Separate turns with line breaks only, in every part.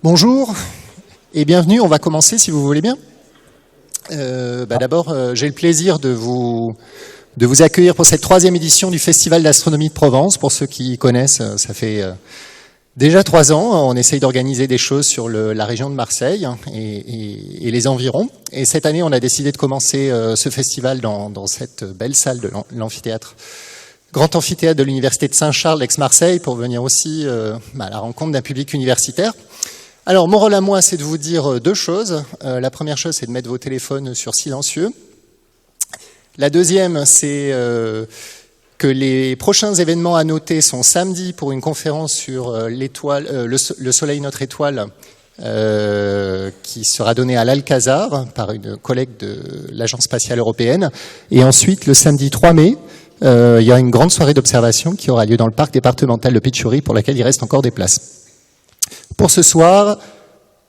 Bonjour et bienvenue, on va commencer si vous voulez bien. D'abord, j'ai le plaisir de vous accueillir pour cette 3e édition du Festival d'Astronomie de Provence. Pour ceux qui connaissent, ça fait déjà 3 ans, on essaye d'organiser des choses sur la région de Marseille et les environs. Et cette année, on a décidé de commencer ce festival dans cette belle salle de l'amphithéâtre. Grand amphithéâtre de l'Université de Saint-Charles d'Aix-Marseille pour venir aussi à la rencontre d'un public universitaire. Alors, mon rôle à moi, c'est de vous dire 2 choses. La première chose, c'est de mettre vos téléphones sur silencieux. La deuxième, c'est que les prochains événements à noter sont samedi pour une conférence sur l'étoile, le Soleil, notre étoile, qui sera donnée à l'Alcazar par une collègue de l'Agence spatiale européenne. Et ensuite, le samedi 3 mai, il y a une grande soirée d'observation qui aura lieu dans le parc départemental de Pitchouri pour laquelle il reste encore des places. Pour ce soir,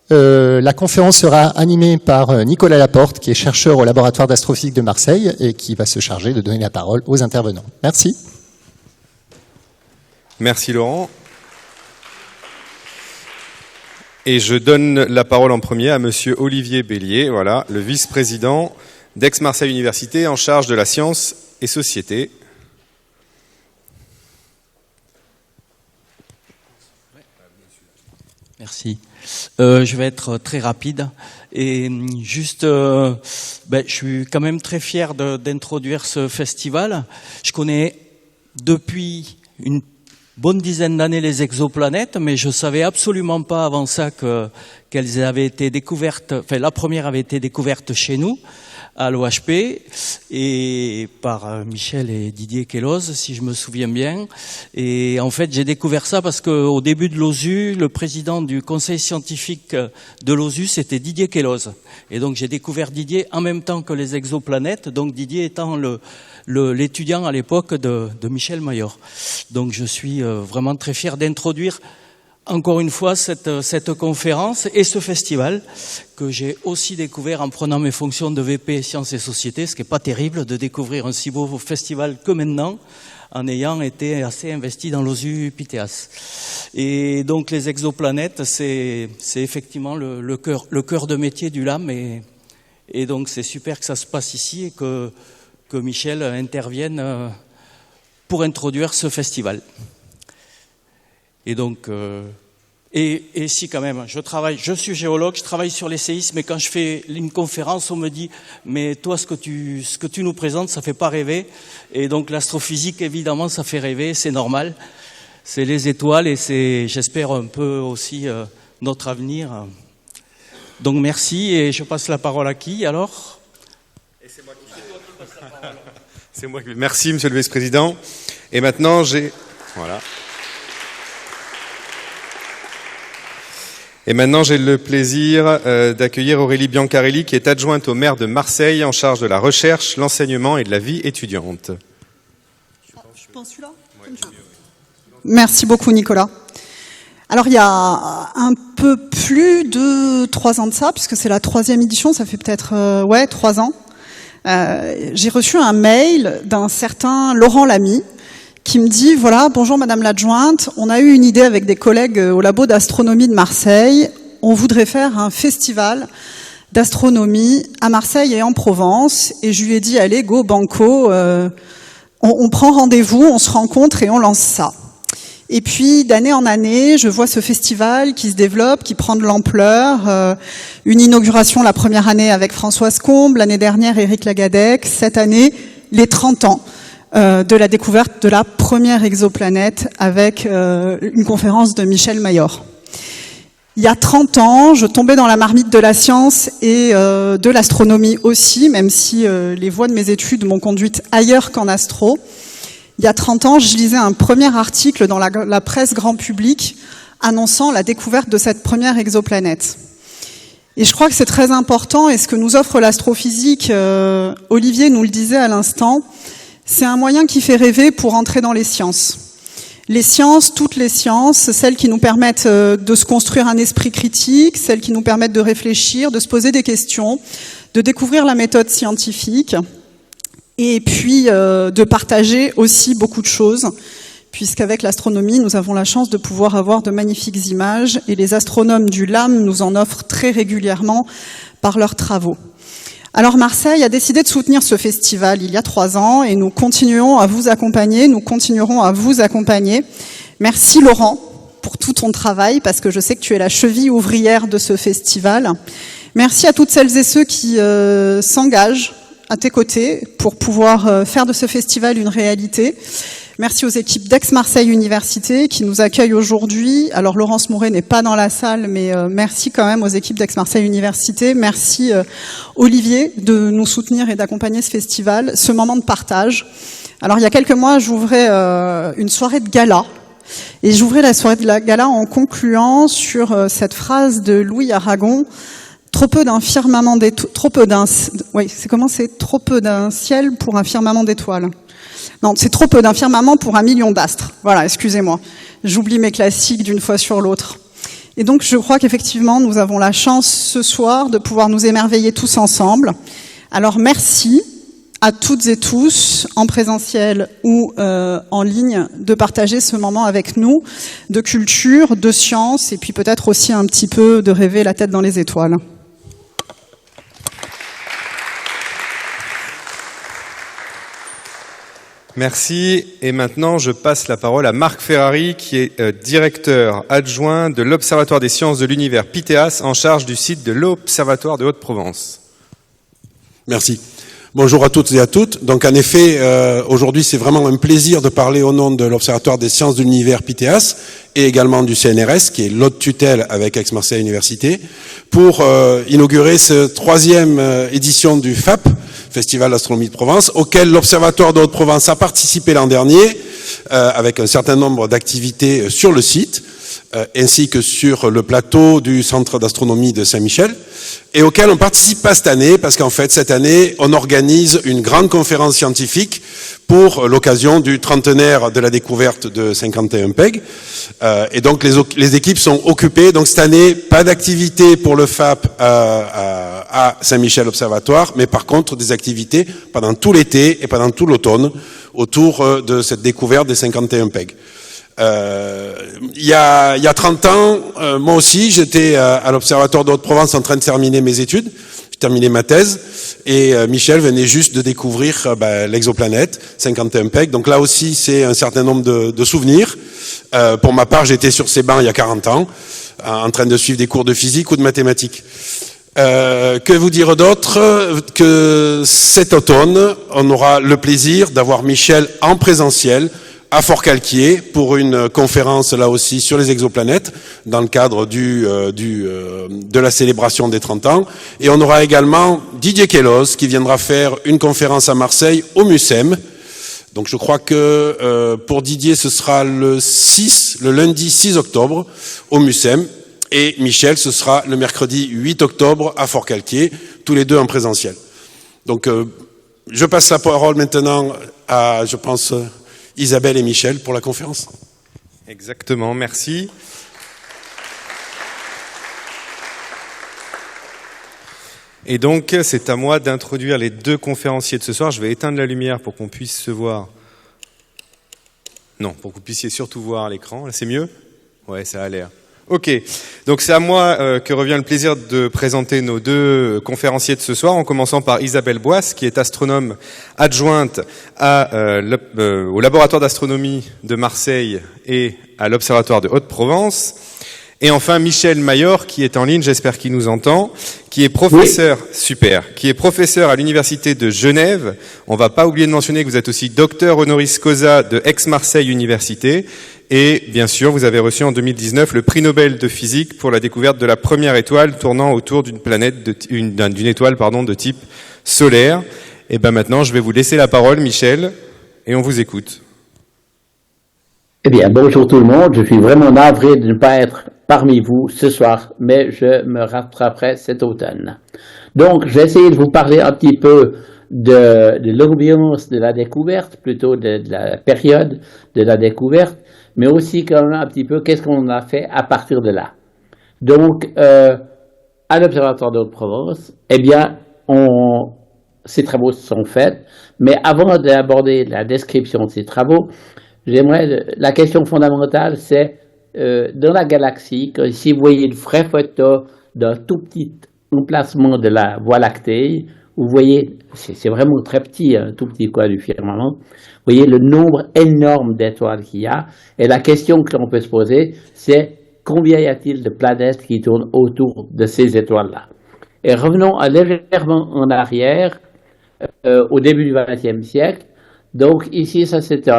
la conférence sera animée par Nicolas Laporte, qui est chercheur au laboratoire d'astrophysique de Marseille et qui va se charger de donner la parole aux intervenants. Merci.
Merci Laurent. Et je donne la parole en premier à monsieur Olivier Bélier, voilà, le vice-président d'Aix-Marseille Université en charge de la science et société.
Merci. Je vais être très rapide et juste, je suis quand même très fier d'introduire ce festival. Je connais depuis une bonne dizaine d'années les exoplanètes, mais je savais absolument pas avant ça qu'elles avaient été découvertes. Enfin, la première avait été découverte chez nous à l'OHP et par Michel et Didier Queloz, si je me souviens bien. Et en fait, j'ai découvert ça parce qu'au début de l'OSU, le président du conseil scientifique de l'OSU, c'était Didier Queloz. Et donc, j'ai découvert Didier en même temps que les exoplanètes, donc Didier étant l'étudiant à l'époque de Michel Mayor. Donc, je suis vraiment très fier d'introduire encore une fois cette conférence et ce festival que j'ai aussi découvert en prenant mes fonctions de VP Sciences et Sociétés, ce qui n'est pas terrible de découvrir un si beau festival que maintenant, en ayant été assez investi dans l'OSU Pythéas. Et donc les exoplanètes, c'est effectivement le cœur de métier du LAM et donc c'est super que ça se passe ici et que Michel intervienne pour introduire ce festival. Et donc, et si quand même, je suis géologue, je travaille sur les séismes, mais quand je fais une conférence, on me dit, mais toi, ce que tu nous présentes, ça fait pas rêver. Et donc, l'astrophysique, évidemment, ça fait rêver, c'est normal. C'est les étoiles et c'est, j'espère, un peu aussi notre avenir. Donc, merci et je passe la parole à qui, alors?
Et c'est moi qui passe la parole. C'est moi qui... Merci, monsieur le vice-président. Et maintenant, voilà. Et maintenant, j'ai le plaisir d'accueillir Aurélie Biancarelli, qui est adjointe au maire de Marseille, en charge de la recherche, l'enseignement et de la vie étudiante.
Je pense celui-là. Merci beaucoup, Nicolas. Alors, il y a un peu plus de 3 ans de ça, puisque c'est la 3e édition, ça fait peut-être 3 ans. J'ai reçu un mail d'un certain Laurent Lamy, qui me dit, voilà, bonjour madame l'adjointe, on a eu une idée avec des collègues au labo d'astronomie de Marseille, on voudrait faire un festival d'astronomie à Marseille et en Provence, et je lui ai dit, allez, go, banco, on prend rendez-vous, on se rencontre et on lance ça. Et puis, d'année en année, je vois ce festival qui se développe, qui prend de l'ampleur, une inauguration la première année avec Françoise Combe, l'année dernière Éric Lagadec, cette année, les 30 ans. De la découverte de la première exoplanète avec une conférence de Michel Mayor. Il y a 30 ans, je tombais dans la marmite de la science et de l'astronomie aussi, même si les voies de mes études m'ont conduite ailleurs qu'en astro. Il y a 30 ans, je lisais un premier article dans la presse grand public annonçant la découverte de cette première exoplanète. Et je crois que c'est très important, et ce que nous offre l'astrophysique, Olivier nous le disait à l'instant, c'est un moyen qui fait rêver pour entrer dans les sciences. Les sciences, toutes les sciences, celles qui nous permettent de se construire un esprit critique, celles qui nous permettent de réfléchir, de se poser des questions, de découvrir la méthode scientifique, et puis de partager aussi beaucoup de choses, puisqu'avec l'astronomie, nous avons la chance de pouvoir avoir de magnifiques images, et les astronomes du LAM nous en offrent très régulièrement par leurs travaux. Alors Marseille a décidé de soutenir ce festival il y a 3 ans, et nous continuerons à vous accompagner, Merci Laurent pour tout ton travail, parce que je sais que tu es la cheville ouvrière de ce festival. Merci à toutes celles et ceux qui s'engagent à tes côtés pour pouvoir faire de ce festival une réalité. Merci aux équipes d'Aix-Marseille Université qui nous accueillent aujourd'hui. Alors Laurence Mouret n'est pas dans la salle, mais merci quand même aux équipes d'Aix-Marseille Université. Merci Olivier de nous soutenir et d'accompagner ce festival, ce moment de partage. Alors il y a quelques mois, j'ouvrais une soirée de gala. Et j'ouvrais la soirée de la gala en concluant sur cette phrase de Louis Aragon: trop peu d'un ciel pour un firmament d'étoiles. Non, c'est trop peu d'un firmament pour 1 million d'astres. Voilà, excusez-moi. J'oublie mes classiques d'une fois sur l'autre. Et donc, je crois qu'effectivement, nous avons la chance ce soir de pouvoir nous émerveiller tous ensemble. Alors, merci à toutes et tous, en présentiel ou en ligne, de partager ce moment avec nous, de culture, de science, et puis peut-être aussi un petit peu de rêver la tête dans les étoiles.
Merci. Et maintenant, je passe la parole à Marc Ferrari, qui est directeur adjoint de l'Observatoire des sciences de l'univers Pythéas, en charge du site de l'Observatoire de Haute-Provence.
Merci. Bonjour à toutes et à toutes. Donc en effet, aujourd'hui c'est vraiment un plaisir de parler au nom de l'Observatoire des sciences de l'univers Pythéas et également du CNRS, qui est l'autre tutelle avec Aix-Marseille Université, pour inaugurer cette 3e édition du FAP, Festival d'Astronomie de Provence, auquel l'Observatoire de Haute-Provence a participé l'an dernier, avec un certain nombre d'activités sur le site, ainsi que sur le plateau du Centre d'Astronomie de Saint-Michel, et auquel on participe pas cette année, parce qu'en fait, cette année, on organise une grande conférence scientifique pour l'occasion du trentenaire de la découverte de 51 PEG. Et donc, les équipes sont occupées. Donc, cette année, pas d'activité pour le FAP à Saint-Michel Observatoire, mais par contre, des activités pendant tout l'été et pendant tout l'automne autour de cette découverte des 51 PEG. Il y a 30 ans, moi aussi, j'étais à l'Observatoire de Haute-Provence en train de terminer mes études. J'ai terminé ma thèse et Michel venait juste de découvrir l'exoplanète 51 PEG. Donc là aussi, c'est un certain nombre de souvenirs. Pour ma part, j'étais sur ces bancs il y a 40 ans, en train de suivre des cours de physique ou de mathématiques. Que vous dire d'autre que cet automne, on aura le plaisir d'avoir Michel en présentiel à Forcalquier pour une conférence là aussi sur les exoplanètes dans le cadre de la célébration des 30 ans. Et on aura également Didier Queloz qui viendra faire une conférence à Marseille au MUSEM. Donc je crois que pour Didier ce sera le lundi 6 octobre au MUSEM. Et Michel ce sera le mercredi 8 octobre à Forcalquier, tous les deux en présentiel. Donc je passe la parole maintenant à, je pense, Isabelle et Michel pour la conférence.
Exactement, merci. Et donc, c'est à moi d'introduire les 2 conférenciers de ce soir. Je vais éteindre la lumière pour qu'on puisse se voir. Non, pour que vous puissiez surtout voir à l'écran. Là, c'est mieux ? Ouais, ça a l'air. Ok, donc c'est à moi que revient le plaisir de présenter nos 2 conférenciers de ce soir, en commençant par Isabelle Boisse, qui est astronome adjointe au laboratoire d'astronomie de Marseille et à l'Observatoire de Haute-Provence. Et enfin Michel Mayor, qui est en ligne, j'espère qu'il nous entend, qui est professeur, oui. Super, qui est professeur à l'Université de Genève. On va pas oublier de mentionner que vous êtes aussi docteur honoris causa de Aix-Marseille Université. Et bien sûr, vous avez reçu en 2019 le prix Nobel de physique pour la découverte de la première étoile tournant autour d'une d'une étoile de type solaire. Et ben maintenant, je vais vous laisser la parole, Michel, et on vous écoute.
Eh bien, bonjour tout le monde. Je suis vraiment navré de ne pas être parmi vous ce soir, mais je me rattraperai cet automne. Donc, je vais essayer de vous parler un petit peu de l'ambiance de la découverte, plutôt de la période de la découverte, mais aussi quand même un petit peu qu'est-ce qu'on a fait à partir de là. Donc, à l'Observatoire de Haute-Provence, eh bien, ces travaux sont faits, mais avant d'aborder la description de ces travaux, la question fondamentale, c'est dans la galaxie, que si vous voyez une vraie photo d'un tout petit emplacement de la Voie lactée, vous voyez, c'est vraiment très petit, un tout petit coin du firmament, vous voyez le nombre énorme d'étoiles qu'il y a, et la question que l'on peut se poser, c'est combien y a-t-il de planètes qui tournent autour de ces étoiles-là? Et revenons légèrement en arrière, au début du XXe siècle. Donc ici, ça c'est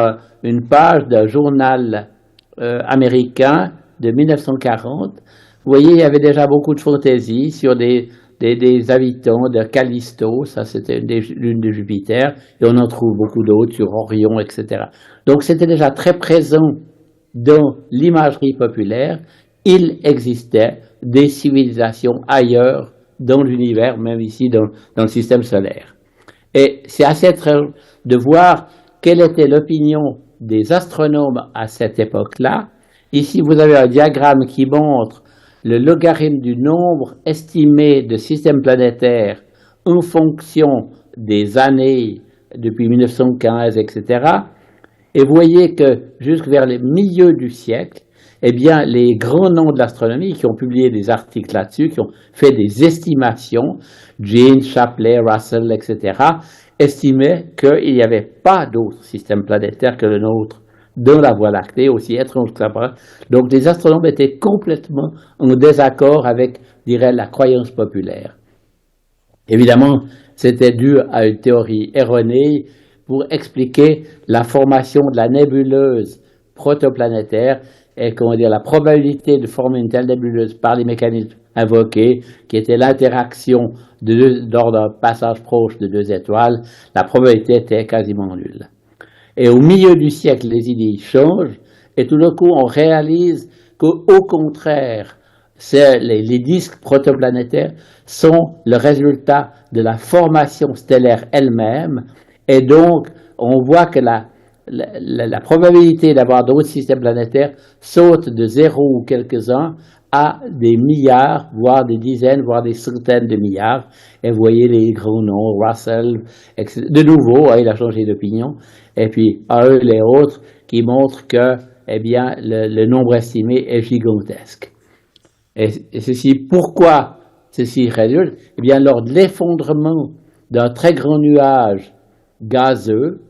une page d'un journal américain de 1940. Vous voyez, il y avait déjà beaucoup de fantaisie sur des habitants de Callisto, ça c'était une lune de Jupiter, et on en trouve beaucoup d'autres sur Orion, etc. Donc c'était déjà très présent dans l'imagerie populaire. Il existait des civilisations ailleurs dans l'univers, même ici dans le système solaire. Et c'est assez étrange de voir quelle était l'opinion des astronomes à cette époque-là. Ici, vous avez un diagramme qui montre le logarithme du nombre estimé de systèmes planétaires en fonction des années depuis 1915, etc. Et vous voyez que jusque vers le milieu du siècle, eh bien, les grands noms de l'astronomie qui ont publié des articles là-dessus, qui ont fait des estimations, Jeans, Shapley, Russell, etc., estimaient qu'il n'y avait pas d'autre système planétaire que le nôtre dans la Voie lactée, aussi étrange que ça paraît. Donc, les astronomes étaient complètement en désaccord avec, je dirais, la croyance populaire. Évidemment, c'était dû à une théorie erronée pour expliquer la formation de la nébuleuse protoplanétaire et comment dire, la probabilité de former une telle nébuleuse par les mécanismes invoqués, qui était l'interaction lors d'un passage proche de deux étoiles, la probabilité était quasiment nulle. Et au milieu du siècle, les idées changent, et tout d'un coup, on réalise qu'au contraire, les disques protoplanétaires sont le résultat de la formation stellaire elle-même, et donc on voit que la probabilité d'avoir d'autres systèmes planétaires saute de 0 ou quelques-uns à des milliards, voire des dizaines, voire des centaines de milliards. Et vous voyez les grands noms, Russell, etc. De nouveau, il a changé d'opinion. Et puis, à eux les autres, qui montrent que, eh bien, le nombre estimé est gigantesque. Et ceci, pourquoi ceci résulte? Eh bien, lors de l'effondrement d'un très grand nuage gazeux,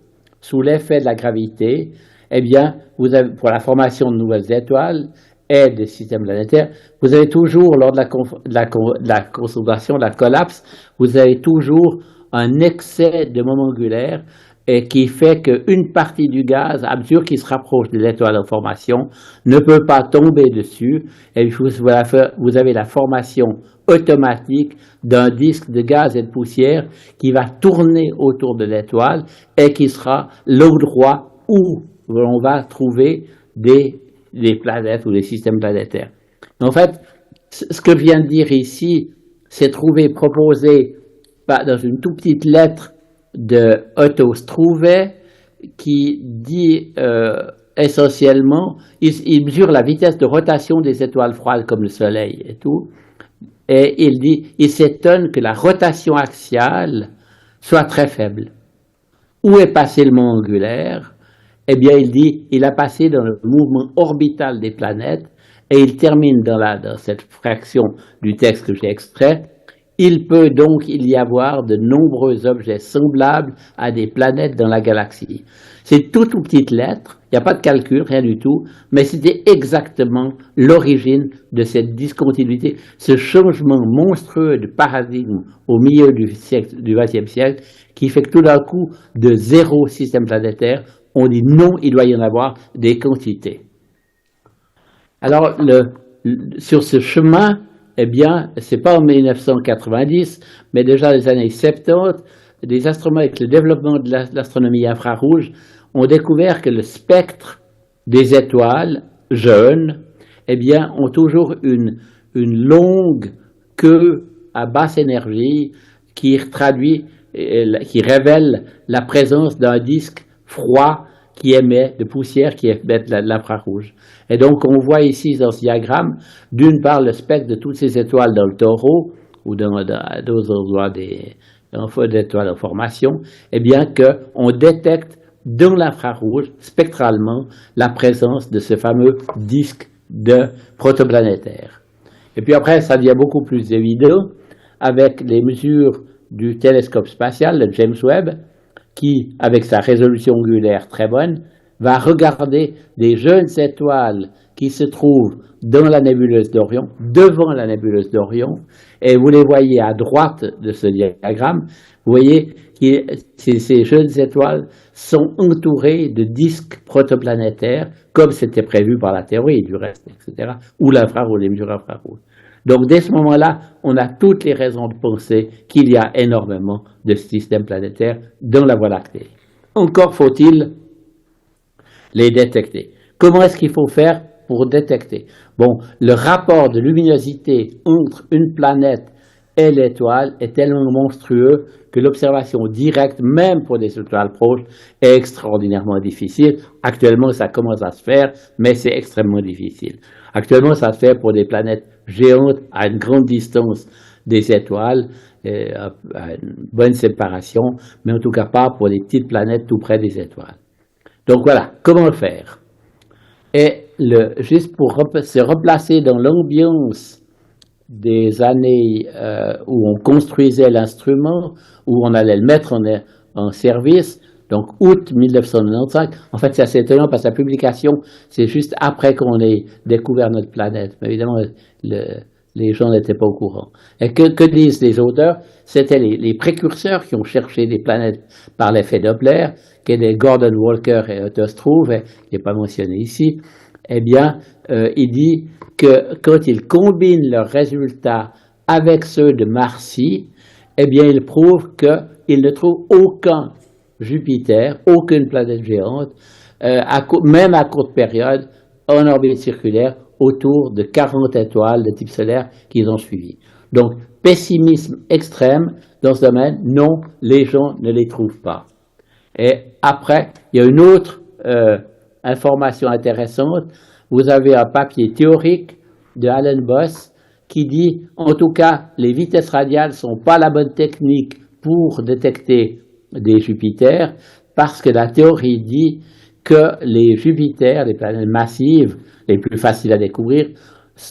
sous l'effet de la gravité, eh bien, vous avez, pour la formation de nouvelles étoiles et des systèmes planétaires, vous avez toujours, lors de la concentration, de la collapse, vous avez toujours un excès de moment angulaire et qui fait qu'une partie du gaz, à mesure qu'il se rapproche de l'étoile en formation, ne peut pas tomber dessus, et vous avez la formation automatique d'un disque de gaz et de poussière qui va tourner autour de l'étoile et qui sera l'endroit où on va trouver des planètes ou des systèmes planétaires. En fait, ce que je viens de dire ici, c'est proposé dans une toute petite lettre de Otto Struve qui dit essentiellement, il mesure la vitesse de rotation des étoiles froides comme le Soleil et tout, et il dit, il s'étonne que la rotation axiale soit très faible. Où est passé le moment angulaire? Eh bien, il dit, il a passé dans le mouvement orbital des planètes, et il termine dans cette fraction du texte que j'ai extrait. Il peut donc y avoir de nombreux objets semblables à des planètes dans la galaxie. C'est toute petite lettre, il n'y a pas de calcul, rien du tout, mais c'était exactement l'origine de cette discontinuité, ce changement monstrueux de paradigme au milieu du XXe siècle, qui fait que tout d'un coup, de 0 système planétaire, on dit non, il doit y en avoir des quantités. Alors, sur ce chemin, eh bien, c'est pas en 1990, mais déjà dans les années 70, des astronomes, avec le développement de l'astronomie infrarouge, ont découvert que le spectre des étoiles jeunes, eh bien, ont toujours une longue queue à basse énergie qui révèle la présence d'un disque froid qui émet de poussière qui émet de l'infrarouge. Et donc, on voit ici dans ce diagramme, d'une part, le spectre de toutes ces étoiles dans le taureau, ou dans d'autres endroits des feux d'étoiles en formation, eh bien qu'on détecte dans l'infrarouge, spectralement, la présence de ce fameux disque de protoplanétaire. Et puis après, ça devient beaucoup plus évident avec les mesures du télescope spatial, le James Webb, qui, avec sa résolution angulaire très bonne, va regarder des jeunes étoiles qui se trouvent dans la nébuleuse d'Orion, devant la nébuleuse d'Orion, et vous les voyez à droite de ce diagramme, vous voyez que ces jeunes étoiles sont entourées de disques protoplanétaires, comme c'était prévu par la théorie du reste, etc., ou l'infrarouge, les mesures infrarouges. Donc, dès ce moment-là, on a toutes les raisons de penser qu'il y a énormément de systèmes planétaires dans la Voie lactée. Encore faut-il les détecter. Comment est-ce qu'il faut faire pour détecter? Bon, le rapport de luminosité entre une planète et l'étoile est tellement monstrueux que l'observation directe, même pour des étoiles proches, est extraordinairement difficile. Actuellement, ça commence à se faire, mais c'est extrêmement difficile. Actuellement, ça se fait pour des planètes géantes à une grande distance des étoiles, à une bonne séparation, mais en tout cas pas pour des petites planètes tout près des étoiles. Donc voilà, comment le faire? Et juste pour se replacer dans l'ambiance des années où on construisait l'instrument, où on allait le mettre en service, donc août 1995, en fait c'est assez étonnant parce que la publication, c'est juste après qu'on ait découvert notre planète. Mais évidemment, les gens n'étaient pas au courant. Et que disent les auteurs? C'était les précurseurs qui ont cherché des planètes par l'effet Doppler, qui étaient Gordon Walker et Otto Struve, qui n'est pas mentionné ici. Eh bien, il dit que quand ils combinent leurs résultats avec ceux de Marcy, eh bien, ils prouvent qu'ils ne trouvent aucun Jupiter, aucune planète géante, même à courte période, en orbite circulaire, autour de 40 étoiles de type solaire qu'ils ont suivies. Donc, pessimisme extrême dans ce domaine, non, les gens ne les trouvent pas. Et après, il y a une autre information intéressante. Vous avez un papier théorique de Alan Boss qui dit, en tout cas, les vitesses radiales ne sont pas la bonne technique pour détecter des Jupiters, parce que la théorie dit que les Jupiters, les planètes massives, les plus faciles à découvrir,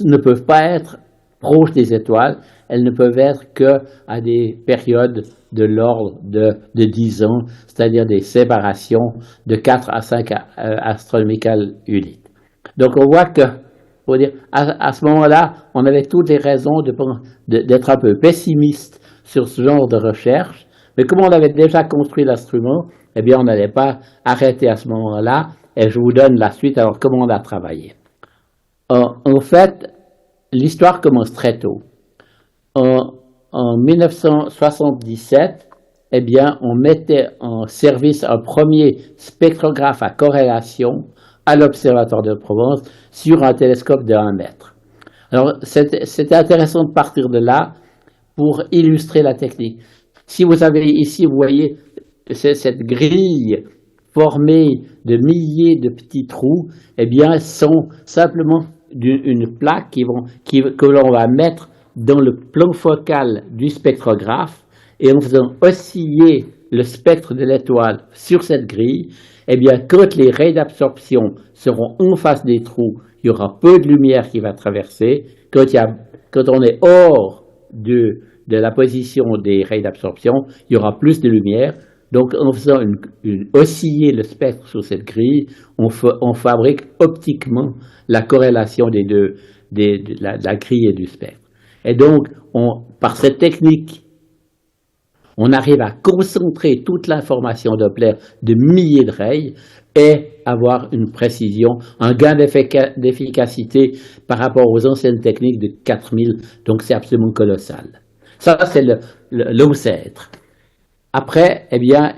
ne peuvent pas être proches des étoiles, elles ne peuvent être qu'à des périodes de l'ordre de 10 ans, c'est-à-dire des séparations de 4 à 5 astronomical units. Donc on voit que, faut dire, à ce moment-là, on avait toutes les raisons d'être un peu pessimiste sur ce genre de recherche, mais comme on avait déjà construit l'instrument, eh bien on n'allait pas arrêter à ce moment-là, et je vous donne la suite, alors comment on a travaillé. En fait, l'histoire commence très tôt. En 1977, eh bien, on mettait en service un premier spectrographe à corrélation à l'Observatoire de Provence sur un télescope de 1 mètre. Alors, c'était intéressant de partir de là pour illustrer la technique. Si vous avez ici, vous voyez cette grille formée de milliers de petits trous, eh bien, sont simplement une plaque que l'on va mettre dans le plan focal du spectrographe, et en faisant osciller le spectre de l'étoile sur cette grille, eh bien, quand les raies d'absorption seront en face des trous, il y aura peu de lumière qui va traverser. Quand on est hors de la position des raies d'absorption, il y aura plus de lumière. Donc, en faisant osciller le spectre sur cette grille, on fabrique optiquement la corrélation de la grille et du spectre. Et donc, par cette technique, on arrive à concentrer toute l'information Doppler de milliers de raies et avoir une précision, un gain d'efficacité par rapport aux anciennes techniques de 4000. Donc, c'est absolument colossal. Ça, c'est l'ancêtre. Après, eh bien,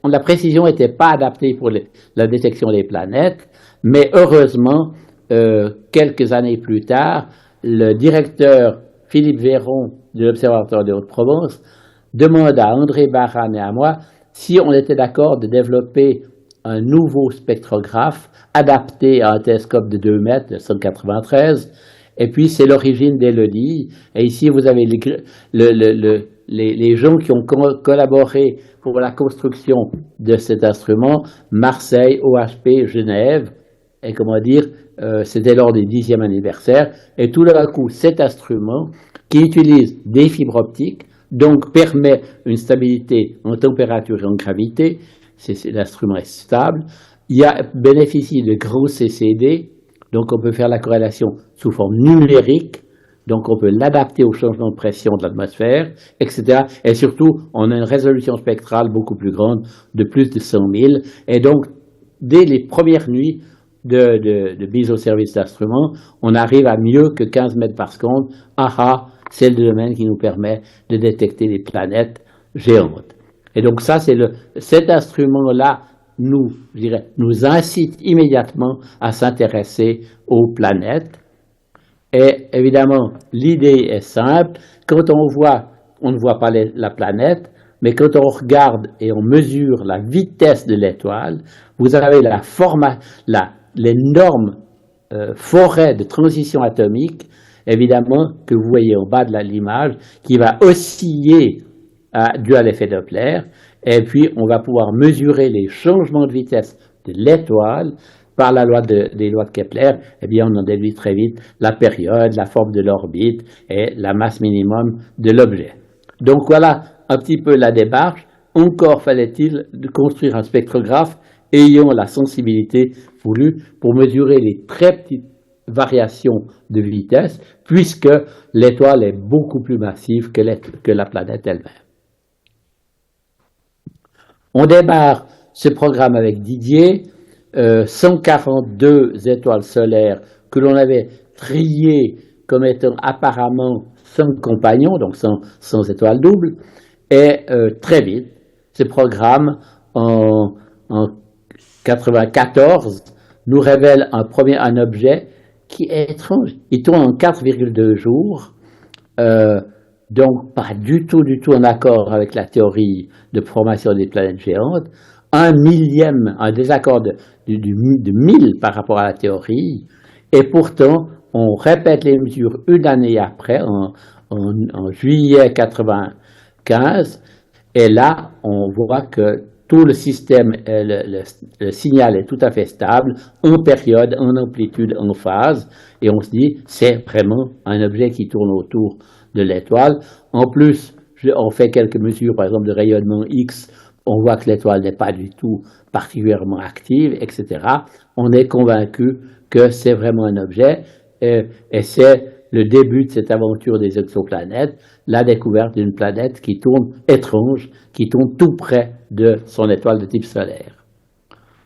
la précision n'était pas adaptée pour la détection des planètes, mais heureusement, quelques années plus tard, le directeur Philippe Véron de l'Observatoire de Haute-Provence demande à André Baran et à moi si on était d'accord de développer un nouveau spectrographe adapté à un télescope de 2 mètres, de 193, et puis c'est l'origine d'Élodie. Et ici, vous avez les gens qui ont collaboré pour la construction de cet instrument, Marseille, OHP, Genève, et comment dire, c'était lors du 10e anniversaire, et tout d'un coup, cet instrument qui utilise des fibres optiques, donc permet une stabilité en température et en gravité, l'instrument est stable, bénéficie de gros CCD, donc on peut faire la corrélation sous forme numérique, donc on peut l'adapter au changement de pression de l'atmosphère, etc. Et surtout, on a une résolution spectrale beaucoup plus grande, de plus de 100 000. Et donc, dès les premières nuits de mise au service d'instruments, on arrive à mieux que 15 mètres par seconde. C'est le domaine qui nous permet de détecter les planètes géantes. Et donc ça, cet instrument-là nous incite immédiatement à s'intéresser aux planètes. Et évidemment, l'idée est simple. Quand on ne voit pas la planète, mais quand on regarde et on mesure la vitesse de l'étoile, vous avez l'énorme forêt de transition atomique, évidemment, que vous voyez en bas de l'image, qui va osciller dû à l'effet Doppler. Et puis, on va pouvoir mesurer les changements de vitesse de l'étoile par des lois de Kepler. Eh bien, on en déduit très vite la période, la forme de l'orbite et la masse minimum de l'objet. Donc, voilà un petit peu la démarche. Encore fallait-il de construire un spectrographe ayant la sensibilité voulue pour mesurer les très petites variations de vitesse, puisque l'étoile est beaucoup plus massive que la planète elle-même. On démarre ce programme avec Didier, 142 étoiles solaires que l'on avait triées comme étant apparemment sans compagnons, donc sans étoiles doubles, et très vite, ce programme, en 94, nous révèle un objet qui est étrange. Il tourne en 4,2 jours, donc pas du tout en accord avec la théorie de formation des planètes géantes, un désaccord de 1000 par rapport à la théorie, et pourtant on répète les mesures une année après, en juillet 95, et là on voit que tout le système, le signal est tout à fait stable, en période, en amplitude, en phase, et on se dit, c'est vraiment un objet qui tourne autour de l'étoile. En plus, on fait quelques mesures, par exemple, de rayonnement X, on voit que l'étoile n'est pas du tout particulièrement active, etc. On est convaincu que c'est vraiment un objet, et c'est le début de cette aventure des exoplanètes, la découverte d'une planète qui tourne étrange, qui tourne tout près de son étoile de type solaire.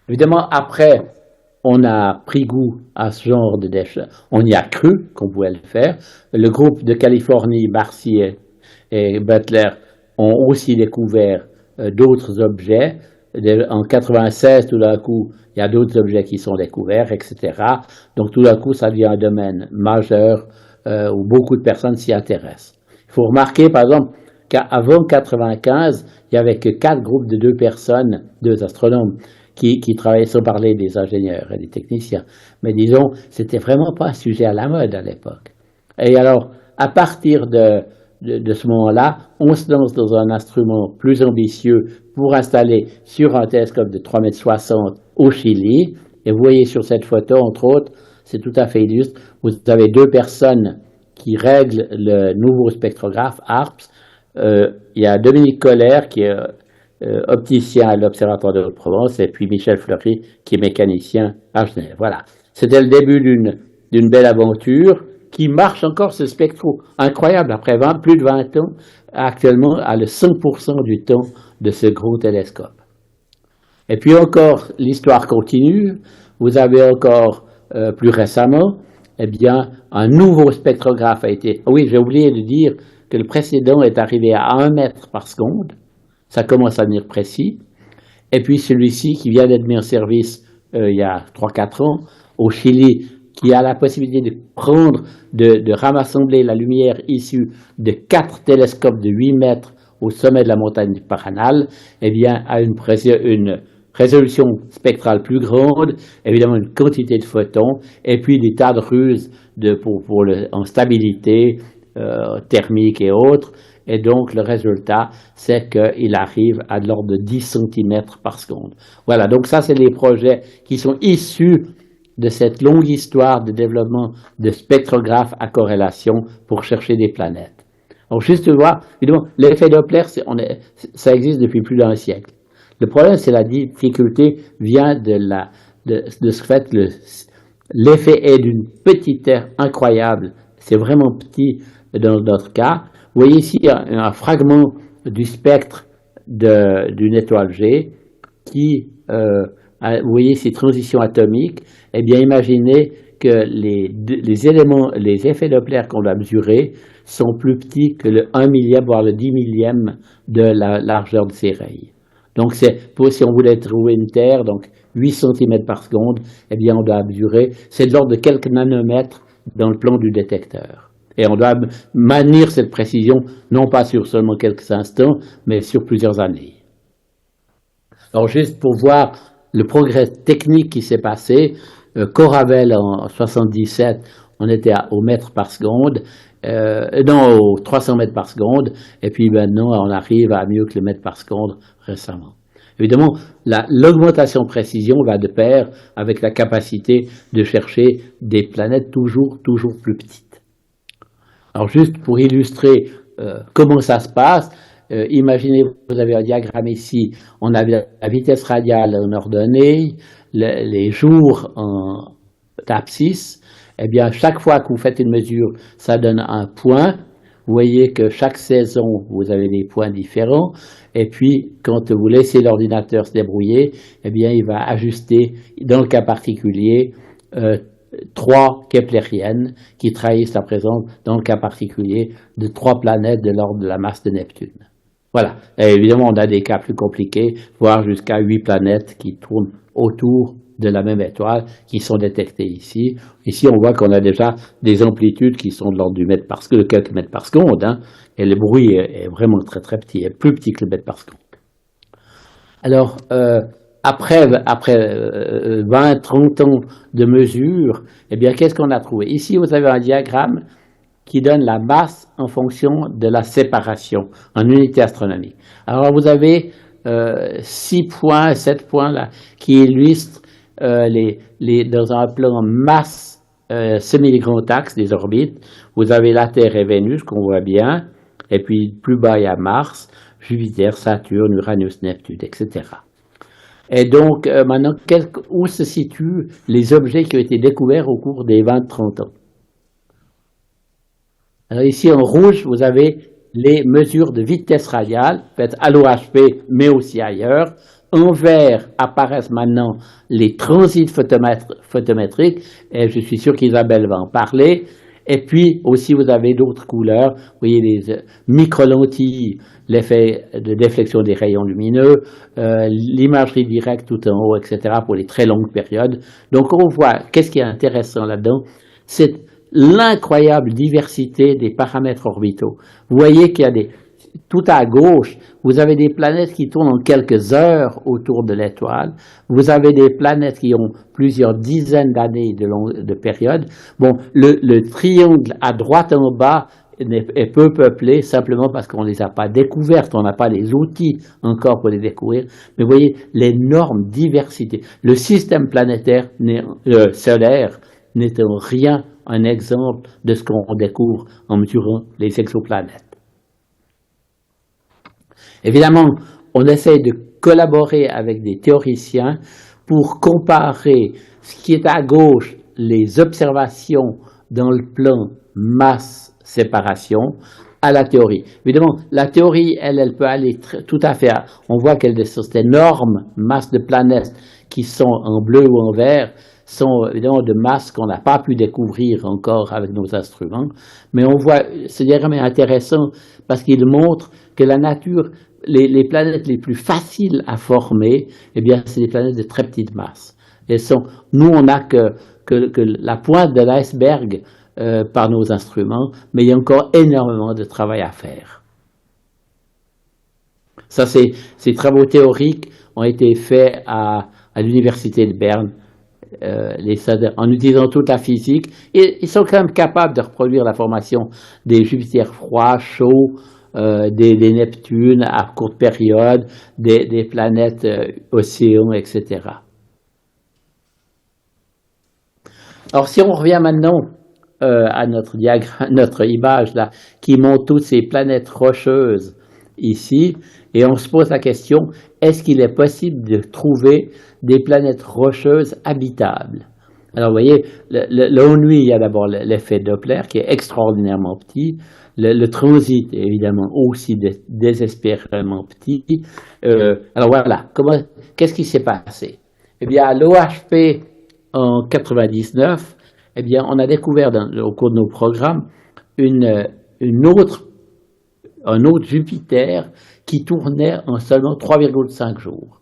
Évidemment, après, on a pris goût à ce genre de déchets. On y a cru qu'on pouvait le faire. Le groupe de Californie, Marcy et Butler, ont aussi découvert d'autres objets. En 96, tout d'un coup, il y a d'autres objets qui sont découverts, etc. Donc tout d'un coup, ça devient un domaine majeur où beaucoup de personnes s'y intéressent. Il faut remarquer, par exemple, qu'avant 95, il n'y avait que 4 groupes de 2 personnes, 2 astronomes, qui travaillaient, sans parler des ingénieurs et des techniciens. Mais disons, c'était vraiment pas un sujet à la mode à l'époque. Et alors, à partir de ce moment-là, on se lance dans un instrument plus ambitieux pour installer sur un télescope de 3,60 m au Chili. Et vous voyez sur cette photo, entre autres, c'est tout à fait illustre, vous avez 2 personnes qui règlent le nouveau spectrographe ARPS. Il y a Dominique Colère qui est opticien à l'Observatoire de Haute-Provence, et puis Michel Fleury qui est mécanicien à Genève. Voilà. C'était le début d'une belle aventure qui marche encore, ce spectro. Incroyable, après plus de 20 ans, actuellement à le 100% du temps de ce gros télescope. Et puis encore, l'histoire continue. Vous avez encore, plus récemment, eh bien, un nouveau spectrographe a été... Oui, j'ai oublié de dire que le précédent est arrivé à 1 mètre par seconde. Ça commence à devenir précis. Et puis celui-ci qui vient d'être mis en service il y a 3-4 ans au Chili, qui a la possibilité de ramassembler la lumière issue de 4 télescopes de 8 mètres au sommet de la montagne du Paranal, eh bien, a une résolution spectrale plus grande, évidemment une quantité de photons, et puis des tas de ruses en stabilité thermique et autres. et donc le résultat, c'est qu'il arrive à de l'ordre de 10 cm par seconde. Voilà, donc ça, c'est les projets qui sont issus de cette longue histoire de développement de spectrographes à corrélation pour chercher des planètes. Alors, juste voir, évidemment, l'effet Doppler, ça existe depuis plus d'un siècle. Le problème, c'est la difficulté vient de ce fait, l'effet est d'une petitesse incroyable. C'est vraiment petit dans notre cas. Vous voyez ici un fragment du spectre d'une étoile G qui, vous voyez ces transitions atomiques. Eh bien, imaginez que les effets Doppler qu'on a mesurés sont plus petits que le 1 millième, voire le 10 millième de la largeur de ces rayons. Donc, si on voulait trouver une Terre, donc 8 cm par seconde, eh bien, on doit mesurer, c'est de l'ordre de quelques nanomètres dans le plan du détecteur. Et on doit maintenir cette précision, non pas sur seulement quelques instants, mais sur plusieurs années. Alors, juste pour voir le progrès technique qui s'est passé, Corabel en 77, on était au mètre par seconde, aux 300 mètres par seconde, et puis maintenant on arrive à mieux que le mètre par seconde récemment. Évidemment, l'augmentation de précision va de pair avec la capacité de chercher des planètes toujours plus petites. Alors juste pour illustrer comment ça se passe, imaginez, vous avez un diagramme ici, on a la vitesse radiale en ordonnée, les jours en abscisse. Eh bien, chaque fois que vous faites une mesure, ça donne un point. Vous voyez que chaque saison, vous avez des points différents. Et puis, quand vous laissez l'ordinateur se débrouiller, eh bien, il va ajuster, dans le cas particulier, 3 keplériennes qui trahissent la présence, dans le cas particulier, de 3 planètes de l'ordre de la masse de Neptune. Voilà. Et évidemment, on a des cas plus compliqués, voire jusqu'à 8 planètes qui tournent autour de la même étoile, qui sont détectées ici. Ici, on voit qu'on a déjà des amplitudes qui sont de l'ordre du mètre par seconde, quelques mètres par seconde, hein, et le bruit est vraiment très très petit, est plus petit que le mètre par seconde. Alors, après 20, 30 ans de mesures, eh bien, qu'est-ce qu'on a trouvé? Ici, vous avez un diagramme qui donne la masse en fonction de la séparation en unité astronomique. Alors, vous avez 6 points, 7 points là, qui illustrent dans un plan masse semi-grand axe des orbites. Vous avez la Terre et Vénus, qu'on voit bien, et puis plus bas, il y a Mars, Jupiter, Saturne, Uranus, Neptune, etc. Et donc, maintenant, où se situent les objets qui ont été découverts au cours des 20-30 ans? Alors ici, en rouge, vous avez les mesures de vitesse radiale faites à l'OHP, mais aussi ailleurs. En vert apparaissent maintenant les transits photométriques, et je suis sûr qu'Isabelle va en parler. Et puis aussi, vous avez d'autres couleurs. Vous voyez les micro-lentilles, l'effet de déflexion des rayons lumineux, l'imagerie directe tout en haut, etc., pour les très longues périodes. Donc, on voit, qu'est-ce qui est intéressant là-dedans? C'est l'incroyable diversité des paramètres orbitaux. Vous voyez qu'il y a tout à gauche, vous avez des planètes qui tournent en quelques heures autour de l'étoile. Vous avez des planètes qui ont plusieurs dizaines d'années de période. Bon, le triangle à droite en bas est peu peuplé simplement parce qu'on ne les a pas découvertes, on n'a pas les outils encore pour les découvrir. Mais vous voyez l'énorme diversité. Le système planétaire solaire n'est en rien un exemple de ce qu'on découvre en mesurant les exoplanètes. Évidemment, on essaie de collaborer avec des théoriciens pour comparer ce qui est à gauche, les observations dans le plan masse-séparation, à la théorie. Évidemment, la théorie, elle peut aller tout à fait. On voit qu'elle est sur cette énorme masse de planètes qui sont en bleu ou en vert, sont évidemment de masses qu'on n'a pas pu découvrir encore avec nos instruments. Mais on voit, ce diagramme est intéressant parce qu'il montre que la nature, les planètes les plus faciles à former, eh bien, c'est des planètes de très petite masse. Nous, on n'a que la pointe de l'iceberg par nos instruments, mais il y a encore énormément de travail à faire. Ça, ces travaux théoriques ont été faits à l'université de Berne, en utilisant toute la physique. Et ils sont quand même capables de reproduire la formation des Jupiters froids, chauds, des Neptunes à courte période, des planètes océans, etc. Alors si on revient maintenant à notre diagramme, notre image là, qui montre toutes ces planètes rocheuses ici, et on se pose la question, est-ce qu'il est possible de trouver des planètes rocheuses habitables? Alors vous voyez, l'ennui, il y a d'abord l'effet Doppler qui est extraordinairement petit, le transit évidemment aussi désespérément petit. Alors voilà, qu'est-ce qui s'est passé? Eh bien à l'OHP en 99, eh bien on a découvert au cours de nos programmes un autre Jupiter qui tournait en seulement 3,5 jours.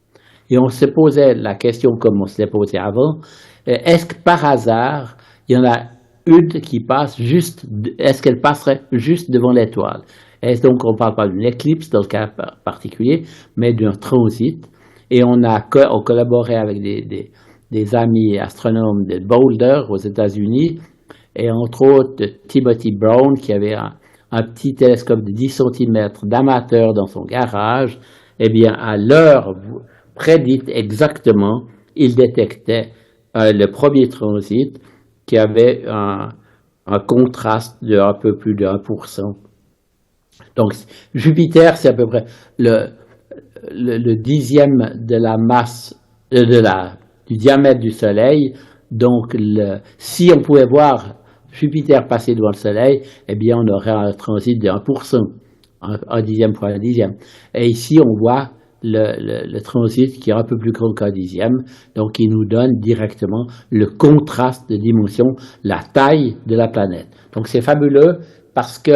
Et on se posait la question comme on se l'est posé avant, est-ce que par hasard, il y en a une qui passe est-ce qu'elle passerait juste devant l'étoile? Est-ce donc on ne parle pas d'une éclipse dans le cas particulier, mais d'un transit? Et on collaboré avec des amis astronomes de Boulder aux États-Unis, et entre autres Timothy Brown qui avait un petit télescope de 10 cm d'amateur dans son garage. Eh bien, à l'heure prédite exactement, il détectait le premier transit qui avait un contraste de un peu plus de 1%. Donc, Jupiter, c'est à peu près le dixième de la masse, du diamètre du Soleil. Donc, si on pouvait voir Jupiter passer devant le Soleil, eh bien, on aurait un transit de 1%, un dixième fois un dixième. Et ici, on voit le transit qui est un peu plus grand qu'un dixième, donc il nous donne directement le contraste de dimension, la taille de la planète. Donc c'est fabuleux parce que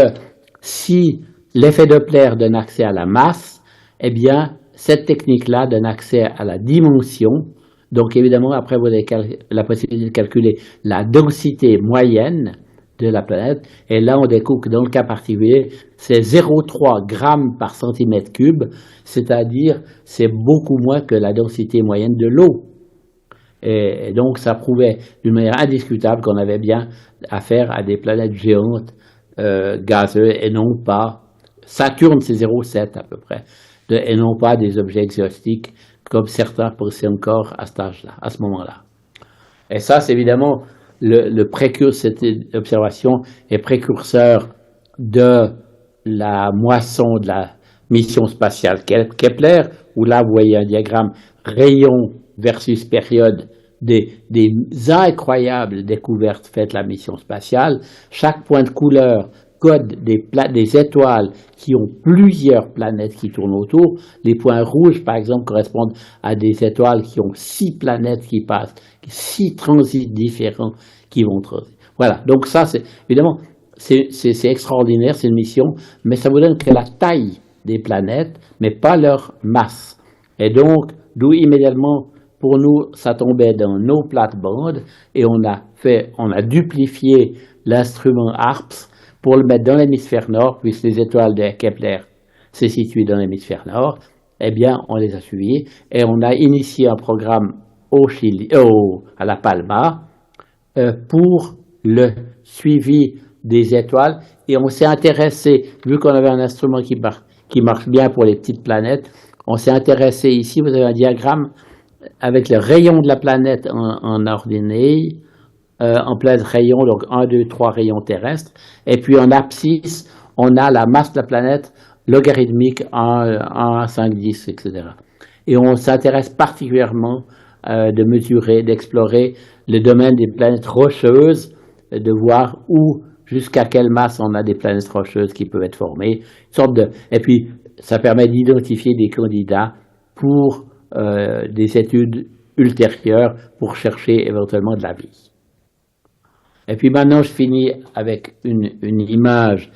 si l'effet Doppler donne accès à la masse, eh bien cette technique-là donne accès à la dimension. Donc évidemment, après vous avez la possibilité de calculer la densité moyenne de la planète, et là on découvre que dans le cas particulier, c'est 0,3 grammes par centimètre cube, c'est-à-dire c'est beaucoup moins que la densité moyenne de l'eau. Et donc ça prouvait d'une manière indiscutable qu'on avait bien affaire à des planètes géantes gazeuses et non pas, Saturne c'est 0,7 à peu près, et non pas des objets exotiques comme certains pensaient encore à cet âge-là, à ce moment-là. Et ça c'est évidemment cette observation est précurseur de la moisson de la mission spatiale Kepler, où là vous voyez un diagramme rayon versus période des incroyables découvertes faites la mission spatiale. Chaque point de couleur code des étoiles qui ont plusieurs planètes qui tournent autour. Les points rouges, par exemple, correspondent à des étoiles qui ont 6 planètes qui passent, 6 transits différents qui vont transiter. Voilà, donc ça, évidemment, c'est extraordinaire, c'est une mission, mais ça vous donne que la taille des planètes, mais pas leur masse. Et donc, d'où immédiatement, pour nous, ça tombait dans nos plates-bandes, et on a duplifié l'instrument HARPS pour le mettre dans l'hémisphère nord, puisque les étoiles de Kepler se situent dans l'hémisphère nord. Eh bien, on les a suivis, et on a initié un programme au Chili, à La Palma, pour le suivi des étoiles, et on s'est intéressé, vu qu'on avait un instrument qui marche bien pour les petites planètes, on s'est intéressé ici, vous avez un diagramme avec le rayon de la planète en ordonnée, en plein rayon, donc 1, 2, 3 rayons terrestres, et puis en abscisse, on a la masse de la planète logarithmique 1, 5, 10, etc. Et on s'intéresse particulièrement de mesurer, d'explorer le domaine des planètes rocheuses, de voir jusqu'à quelle masse on a des planètes rocheuses qui peuvent être formées, et puis ça permet d'identifier des candidats pour des études ultérieures pour chercher éventuellement de la vie. Et puis maintenant, je finis avec une image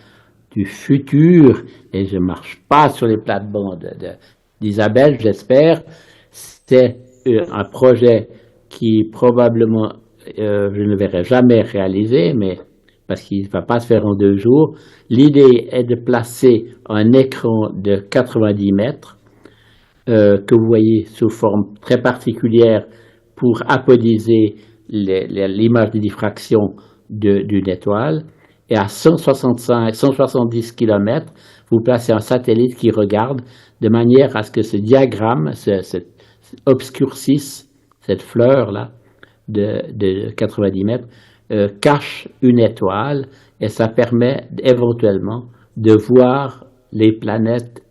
du futur, et je ne marche pas sur les plates-bandes d'Isabelle, j'espère. C'est un projet qui probablement je ne verrai jamais réalisé, mais parce qu'il ne va pas se faire en 2 jours. L'idée est de placer un écran de 90 mètres que vous voyez sous forme très particulière pour apodiser l'image de diffraction d'une étoile, et à 170 km, vous placez un satellite qui regarde de manière à ce que ce diagramme, cet obscurcisse, cette fleur-là de 90 mètres, cache une étoile et ça permet éventuellement de voir les planètes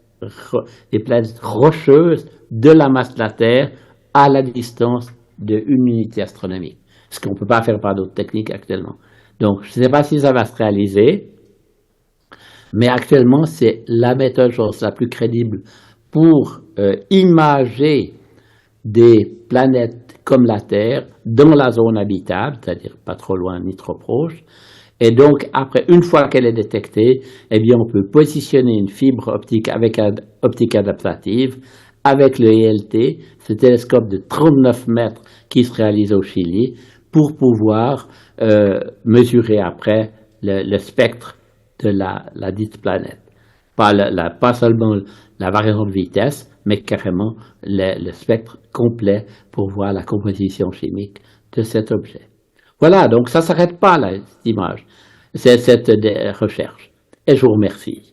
rocheuses de la masse de la Terre à la distance de 1 unité astronomique, ce qu'on ne peut pas faire par d'autres techniques actuellement. Donc, je ne sais pas si ça va se réaliser, mais actuellement, c'est la méthode, je pense, la plus crédible pour imager des planètes comme la Terre dans la zone habitable, c'est-à-dire pas trop loin ni trop proche. Et donc, après, une fois qu'elle est détectée, eh bien, on peut positionner une fibre optique avec optique adaptative, avec le ELT, ce télescope de 39 mètres qui se réalise au Chili, pour pouvoir mesurer après le spectre de la dite planète. Pas seulement la variation de vitesse, mais carrément le spectre complet pour voir la composition chimique de cet objet. Voilà, donc ça ne s'arrête pas là, cette image, cette recherche. Et je vous remercie.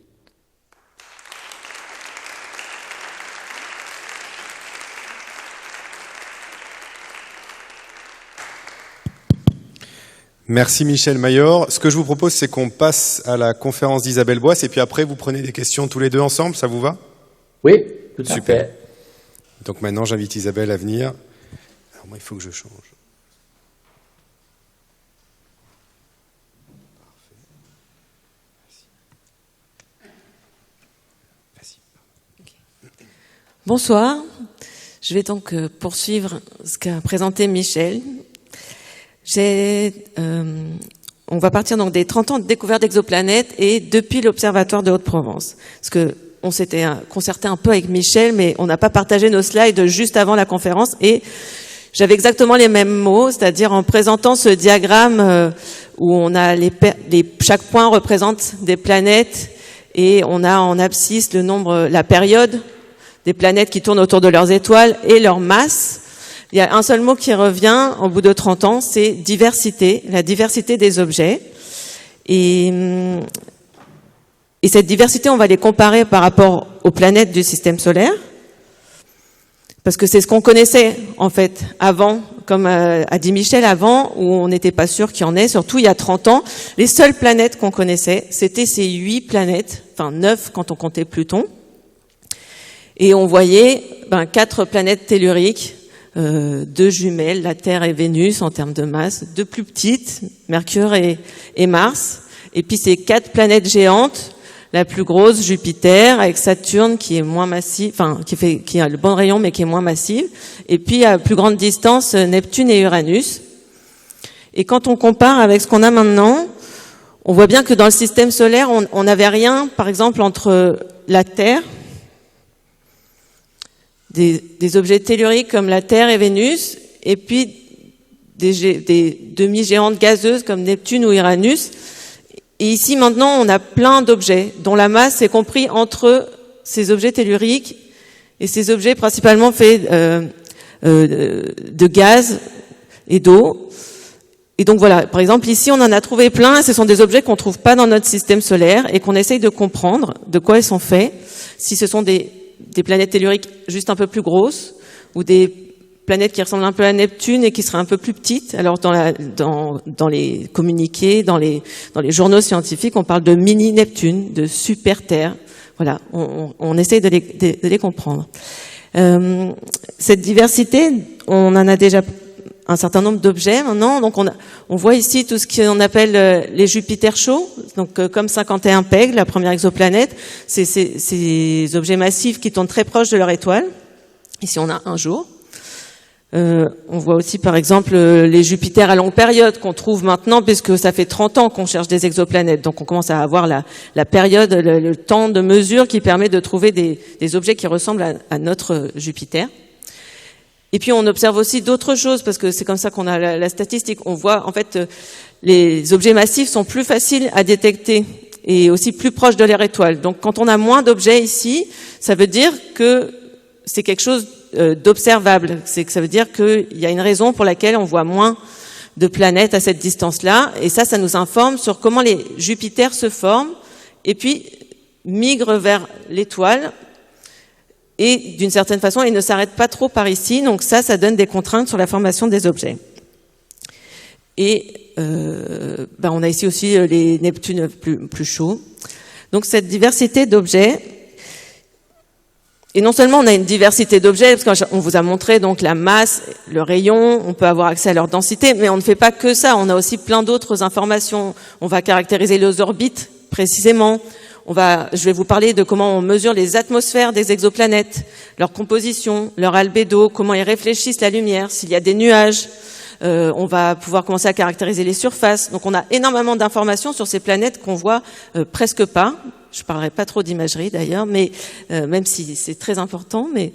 Merci Michel Mayor. Ce que je vous propose, c'est qu'on passe à la conférence d'Isabelle Boisse et puis après, vous prenez des questions tous les deux ensemble, ça vous va?
Oui, tout à
Super.
fait.
Donc maintenant, j'invite Isabelle à venir. Alors moi, il faut que je change.
Bonsoir. Je vais donc poursuivre ce qu'a présenté Michel. On va partir donc des 30 ans de découverte d'exoplanètes et depuis l'Observatoire de Haute-Provence. Parce que on s'était concerté un peu avec Michel, mais on n'a pas partagé nos slides juste avant la conférence et j'avais exactement les mêmes mots, c'est-à-dire en présentant ce diagramme où on a chaque point représente des planètes et on a en abscisse le nombre, la période des planètes qui tournent autour de leurs étoiles et leur masse. Il y a un seul mot qui revient au bout de 30 ans, c'est diversité, la diversité des objets. Et cette diversité, on va les comparer par rapport aux planètes du système solaire, parce que c'est ce qu'on connaissait en fait avant, comme a dit Michel avant, où on n'était pas sûr qu'il y en ait, surtout il y a 30 ans. Les seules planètes qu'on connaissait, c'était ces 8 planètes, enfin 9 quand on comptait Pluton. Et on voyait 4 planètes telluriques, 2 jumelles, la Terre et Vénus en termes de masse, 2 plus petites, Mercure et Mars, et puis ces 4 planètes géantes, la plus grosse Jupiter avec Saturne qui est moins massive, enfin qui a le bon rayon mais qui est moins massive, et puis à plus grande distance Neptune et Uranus. Et quand on compare avec ce qu'on a maintenant, on voit bien que dans le système solaire, on n'avait rien, par exemple entre la Terre, des objets telluriques comme la Terre et Vénus, et puis des demi-géantes gazeuses comme Neptune ou Uranus. Et ici, maintenant, on a plein d'objets dont la masse est comprise entre ces objets telluriques et ces objets principalement faits de gaz et d'eau. Et donc voilà, par exemple, ici, on en a trouvé plein. Ce sont des objets qu'on trouve pas dans notre système solaire et qu'on essaye de comprendre de quoi ils sont faits. Si ce sont des planètes telluriques juste un peu plus grosses ou des planètes qui ressemblent un peu à Neptune et qui seraient un peu plus petites. Alors dans les communiqués, dans les journaux scientifiques, on parle de mini-Neptune, de super-Terre. Voilà, on essaye de les comprendre. Cette diversité, on en a déjà un certain nombre d'objets maintenant. Donc on voit ici tout ce qu'on appelle les Jupiters chauds, donc comme 51 Peg, la première exoplanète. C'est ces objets massifs qui tournent très proches de leur étoile. Ici on a un jour. On voit aussi par exemple les Jupiters à longue période qu'on trouve maintenant puisque ça fait 30 ans qu'on cherche des exoplanètes. Donc on commence à avoir la période, le temps de mesure qui permet de trouver des objets qui ressemblent à notre Jupiter. Et puis on observe aussi d'autres choses parce que c'est comme ça qu'on a la statistique. On voit en fait les objets massifs sont plus faciles à détecter et aussi plus proches de leur étoile. Donc quand on a moins d'objets ici, ça veut dire que c'est quelque chose d'observable. C'est que ça veut dire qu'il y a une raison pour laquelle on voit moins de planètes à cette distance-là. Et ça nous informe sur comment les Jupiters se forment et puis migre vers l'étoile et d'une certaine façon, il ne s'arrête pas trop par ici. Donc ça donne des contraintes sur la formation des objets. Et on a ici aussi les Neptunes plus chauds. Donc cette diversité d'objets, et non seulement on a une diversité d'objets, parce qu'on vous a montré donc la masse, le rayon, on peut avoir accès à leur densité, mais on ne fait pas que ça, on a aussi plein d'autres informations. On va caractériser les orbites précisément. Je vais vous parler de comment on mesure les atmosphères des exoplanètes, leur composition, leur albédo, comment ils réfléchissent la lumière, s'il y a des nuages. On va pouvoir commencer à caractériser les surfaces. Donc on a énormément d'informations sur ces planètes qu'on voit presque pas. Je parlerai pas trop d'imagerie d'ailleurs, mais même si c'est très important. Mais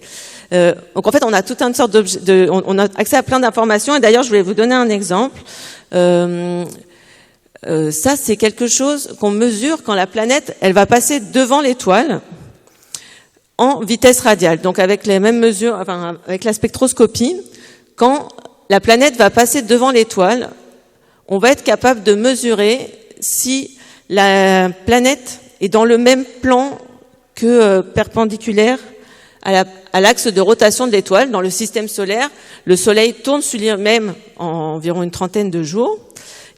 donc en fait on a toute une sorte on a accès à plein d'informations. Et d'ailleurs je vais vous donner un exemple. Ça, c'est quelque chose qu'on mesure quand la planète, elle va passer devant l'étoile en vitesse radiale. Donc avec les mêmes mesures, enfin avec la spectroscopie, quand la planète va passer devant l'étoile, on va être capable de mesurer si la planète est dans le même plan que perpendiculaire à l'axe de rotation de l'étoile. Dans le système solaire, le Soleil tourne sur lui-même en environ une trentaine de jours.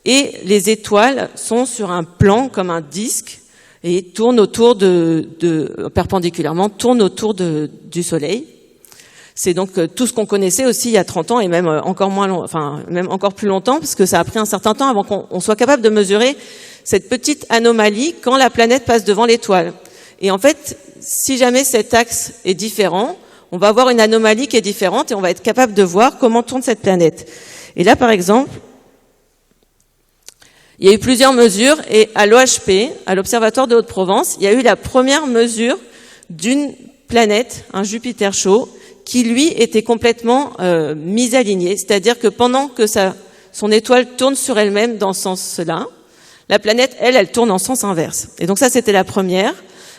Et les étoiles sont sur un plan comme un disque et tournent autour perpendiculairement, tournent autour du Soleil. C'est donc tout ce qu'on connaissait aussi il y a 30 ans et même encore même encore plus longtemps, parce que ça a pris un certain temps avant qu'on soit capable de mesurer cette petite anomalie quand la planète passe devant l'étoile. Et en fait, si jamais cet axe est différent, on va avoir une anomalie qui est différente et on va être capable de voir comment tourne cette planète. Et là, par exemple, il y a eu plusieurs mesures et à l'OHP, à l'Observatoire de Haute-Provence, il y a eu la première mesure d'une planète, un Jupiter chaud, qui lui était complètement misalignée. C'est-à-dire que pendant que son étoile tourne sur elle-même dans ce sens-là, la planète, elle tourne en sens inverse. Et donc ça, c'était la première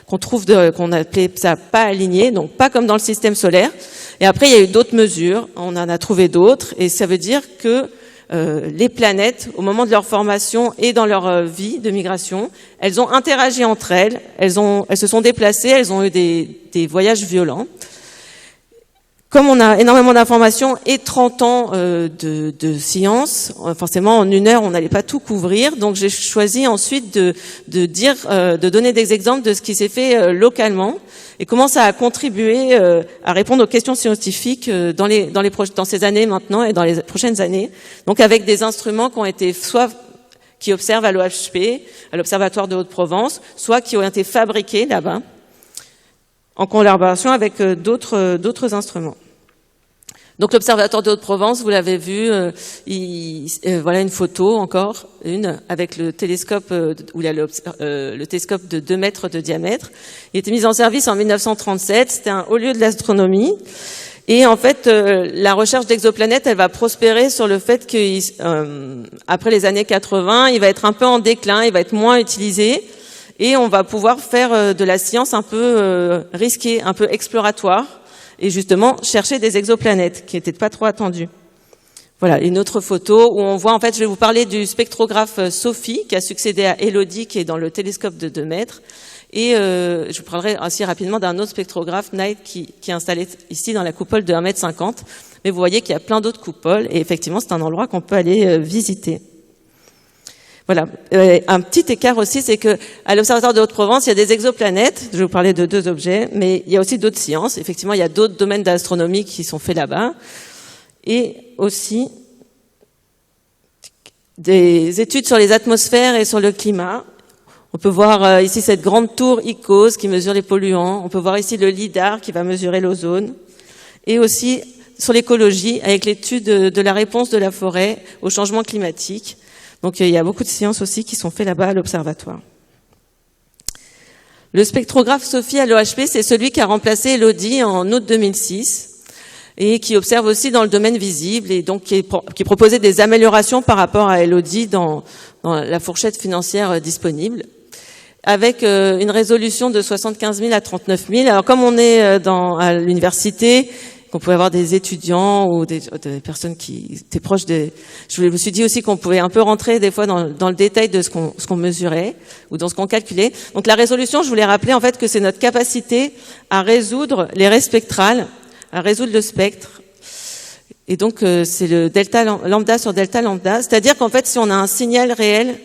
qu'on appelait ça pas aligné, donc pas comme dans le système solaire. Et après, il y a eu d'autres mesures, on en a trouvé d'autres, et ça veut dire que les planètes, au moment de leur formation et dans leur vie de migration, elles ont interagi entre elles, elles se sont déplacées, elles ont eu des voyages violents. Comme on a énormément d'informations et 30 ans de science, forcément en une heure on n'allait pas tout couvrir, donc j'ai choisi ensuite de donner des exemples de ce qui s'est fait localement et comment ça a contribué à répondre aux questions scientifiques dans ces années maintenant et dans les prochaines années. Donc avec des instruments qui ont été qui observent à l'OHP, à l'Observatoire de Haute-Provence, soit qui ont été fabriqués là-bas, en collaboration avec d'autres instruments. Donc l'Observatoire de Haute-Provence, vous l'avez vu, voilà une photo encore, avec le télescope où il y a le télescope de 2 mètres de diamètre. Il a été mis en service en 1937, c'était un haut lieu de l'astronomie. Et en fait, la recherche d'exoplanètes, elle va prospérer sur le fait que après les années 80, il va être un peu en déclin, il va être moins utilisé. Et on va pouvoir faire de la science un peu risquée, un peu exploratoire, et justement chercher des exoplanètes qui n'étaient pas trop attendues. Voilà, une autre photo où on voit, en fait, je vais vous parler du spectrographe Sophie, qui a succédé à Elodie, qui est dans le télescope de 2 mètres. Et je vous parlerai aussi rapidement d'un autre spectrographe, Night, qui est installé ici dans la coupole de 1,50 m. Mais vous voyez qu'il y a plein d'autres coupoles, et effectivement, c'est un endroit qu'on peut aller visiter. Voilà. Un petit écart aussi, c'est que à l'Observatoire de Haute-Provence, il y a des exoplanètes. Je vais vous parler de 2 objets, mais il y a aussi d'autres sciences. Effectivement, il y a d'autres domaines d'astronomie qui sont faits là-bas. Et aussi des études sur les atmosphères et sur le climat. On peut voir ici cette grande tour ICOS qui mesure les polluants. On peut voir ici le LIDAR qui va mesurer l'ozone. Et aussi sur l'écologie, avec l'étude de la réponse de la forêt au changement climatique. Donc il y a beaucoup de sciences aussi qui sont faites là-bas à l'Observatoire. Le spectrographe Sophie à l'OHP, c'est celui qui a remplacé Elodie en août 2006 et qui observe aussi dans le domaine visible et donc qui proposait des améliorations par rapport à Elodie dans la fourchette financière disponible, avec une résolution de 75 000 à 39 000. Alors comme on est à l'université, qu'on pouvait avoir des étudiants ou des personnes qui étaient proches des... Je me suis dit aussi qu'on pouvait un peu rentrer des fois dans le détail de ce qu'on mesurait ou dans ce qu'on calculait. Donc la résolution, je voulais rappeler en fait que c'est notre capacité à résoudre les raies spectrales, à résoudre le spectre. Et donc c'est le delta lambda sur delta lambda, c'est-à-dire qu'en fait si on a un signal réel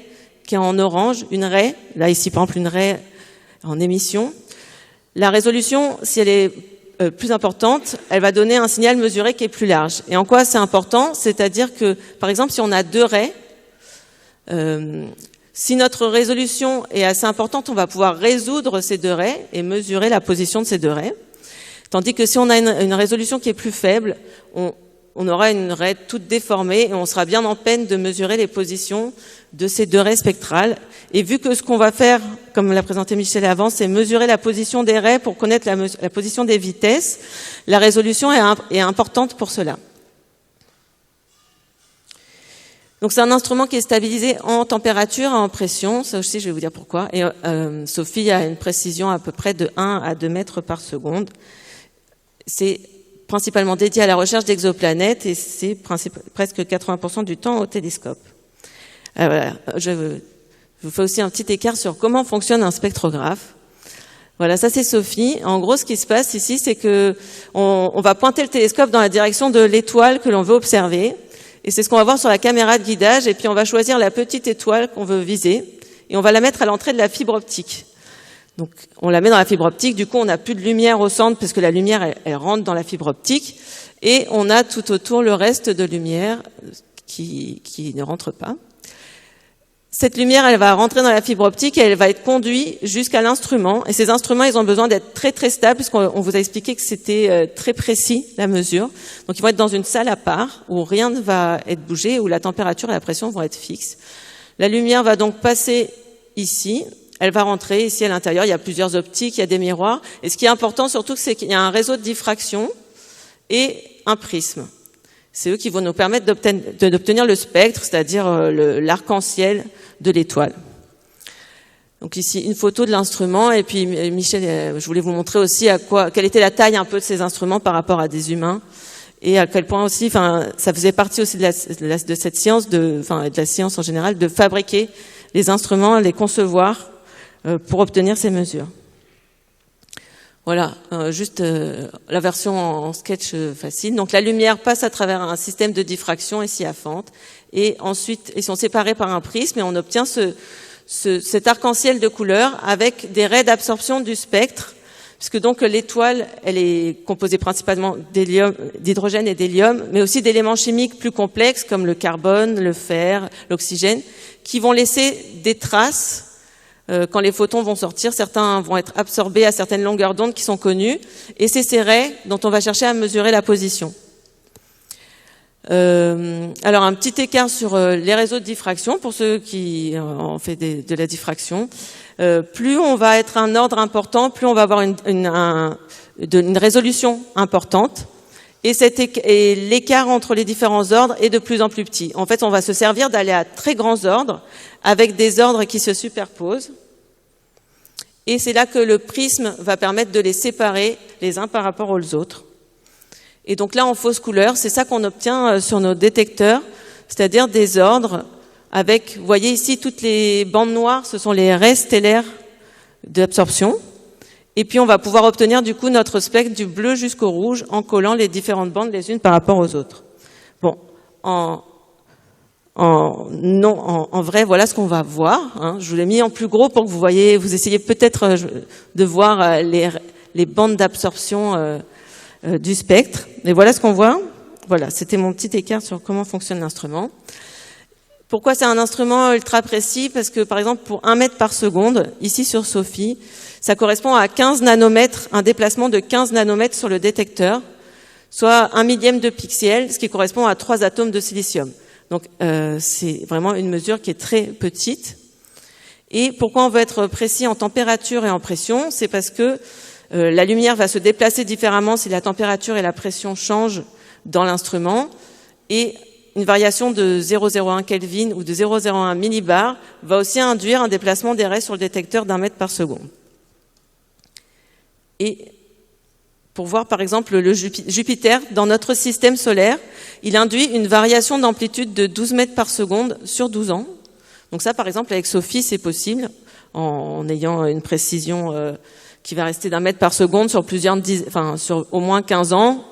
qui est en orange, une raie, là ici par exemple une raie en émission, la résolution, si elle est plus importante, elle va donner un signal mesuré qui est plus large. Et en quoi c'est important? C'est-à-dire que, par exemple, si on a deux raies, si notre résolution est assez importante, on va pouvoir résoudre ces deux raies et mesurer la position de ces deux raies. Tandis que si on a une résolution qui est plus faible, on aura une raie toute déformée et on sera bien en peine de mesurer les positions de ces deux raies spectrales. Et vu que ce qu'on va faire, comme l'a présenté Michel avant, c'est mesurer la position des raies pour connaître la position des vitesses, la résolution est importante pour cela. Donc c'est un instrument qui est stabilisé en température et en pression, ça aussi je vais vous dire pourquoi. Et Sophie a une précision à peu près de 1 à 2 mètres par seconde. C'est principalement dédié à la recherche d'exoplanètes et c'est presque 80% du temps au télescope. Voilà, je vous fais aussi un petit écart sur comment fonctionne un spectrographe. Voilà, ça c'est Sophie. En gros, ce qui se passe ici, c'est que on va pointer le télescope dans la direction de l'étoile que l'on veut observer. Et c'est ce qu'on va voir sur la caméra de guidage. Et puis on va choisir la petite étoile qu'on veut viser et on va la mettre à l'entrée de la fibre optique. Donc, on la met dans la fibre optique. Du coup, on n'a plus de lumière au centre parce que la lumière, elle rentre dans la fibre optique. Et on a tout autour le reste de lumière qui ne rentre pas. Cette lumière, elle va rentrer dans la fibre optique et elle va être conduite jusqu'à l'instrument. Et ces instruments, ils ont besoin d'être très très stables puisqu'on vous a expliqué que c'était très précis, la mesure. Donc, ils vont être dans une salle à part où rien ne va être bougé, où la température et la pression vont être fixes. La lumière va donc passer ici. Elle va rentrer ici à l'intérieur, il y a plusieurs optiques, il y a des miroirs. Et ce qui est important surtout, c'est qu'il y a un réseau de diffraction et un prisme. C'est eux qui vont nous permettre d'obtenir le spectre, c'est-à-dire l'arc-en-ciel de l'étoile. Donc ici, une photo de l'instrument. Et puis Michel, je voulais vous montrer aussi quelle était la taille un peu de ces instruments par rapport à des humains. Et à quel point aussi, ça faisait partie aussi de cette science, de la science en général, de fabriquer les instruments, les concevoir, pour obtenir ces mesures. Voilà, juste la version en sketch facile. Donc la lumière passe à travers un système de diffraction ici à fente et ensuite ils sont séparés par un prisme et on obtient cet arc-en-ciel de couleurs avec des raies d'absorption du spectre, puisque donc l'étoile, elle est composée principalement d'hydrogène et d'hélium, mais aussi d'éléments chimiques plus complexes comme le carbone, le fer, l'oxygène, qui vont laisser des traces. Quand les photons vont sortir, certains vont être absorbés à certaines longueurs d'onde qui sont connues, et c'est ces raies dont on va chercher à mesurer la position. Alors un petit écart sur les réseaux de diffraction, pour ceux qui ont fait de la diffraction. Plus on va être un ordre important, plus on va avoir une résolution importante, et l'écart entre les différents ordres est de plus en plus petit. En fait, on va se servir d'aller à très grands ordres, avec des ordres qui se superposent. Et c'est là que le prisme va permettre de les séparer les uns par rapport aux autres. Et donc là, en fausse couleur, c'est ça qu'on obtient sur nos détecteurs, c'est-à-dire des ordres avec, vous voyez ici, toutes les bandes noires, ce sont les raies stellaires d'absorption. Et puis on va pouvoir obtenir du coup notre spectre du bleu jusqu'au rouge en collant les différentes bandes les unes par rapport aux autres. Bon, en vrai, voilà ce qu'on va voir. Je vous l'ai mis en plus gros pour que vous essayez peut-être de voir les bandes d'absorption du spectre. Et voilà ce qu'on voit. Voilà, c'était mon petit écart sur comment fonctionne l'instrument. Pourquoi c'est un instrument ultra précis? Parce que, par exemple, pour 1 mètre par seconde, ici sur Sophie, ça correspond à 15 nanomètres, un déplacement de 15 nanomètres sur le détecteur, soit 1 millième de pixel, ce qui correspond à 3 atomes de silicium. Donc, c'est vraiment une mesure qui est très petite. Et pourquoi on veut être précis en température et en pression? C'est parce que la lumière va se déplacer différemment si la température et la pression changent dans l'instrument. Et une variation de 0,01 Kelvin ou de 0,01 millibar va aussi induire un déplacement des raies sur le détecteur d'1 mètre par seconde. Et pour voir par exemple le Jupiter dans notre système solaire. Il induit une variation d'amplitude de 12 mètres par seconde sur 12 ans. Donc ça, par exemple, avec SOFIE, c'est possible, en ayant une précision qui va rester d'1 mètre par seconde sur sur au moins 15 ans.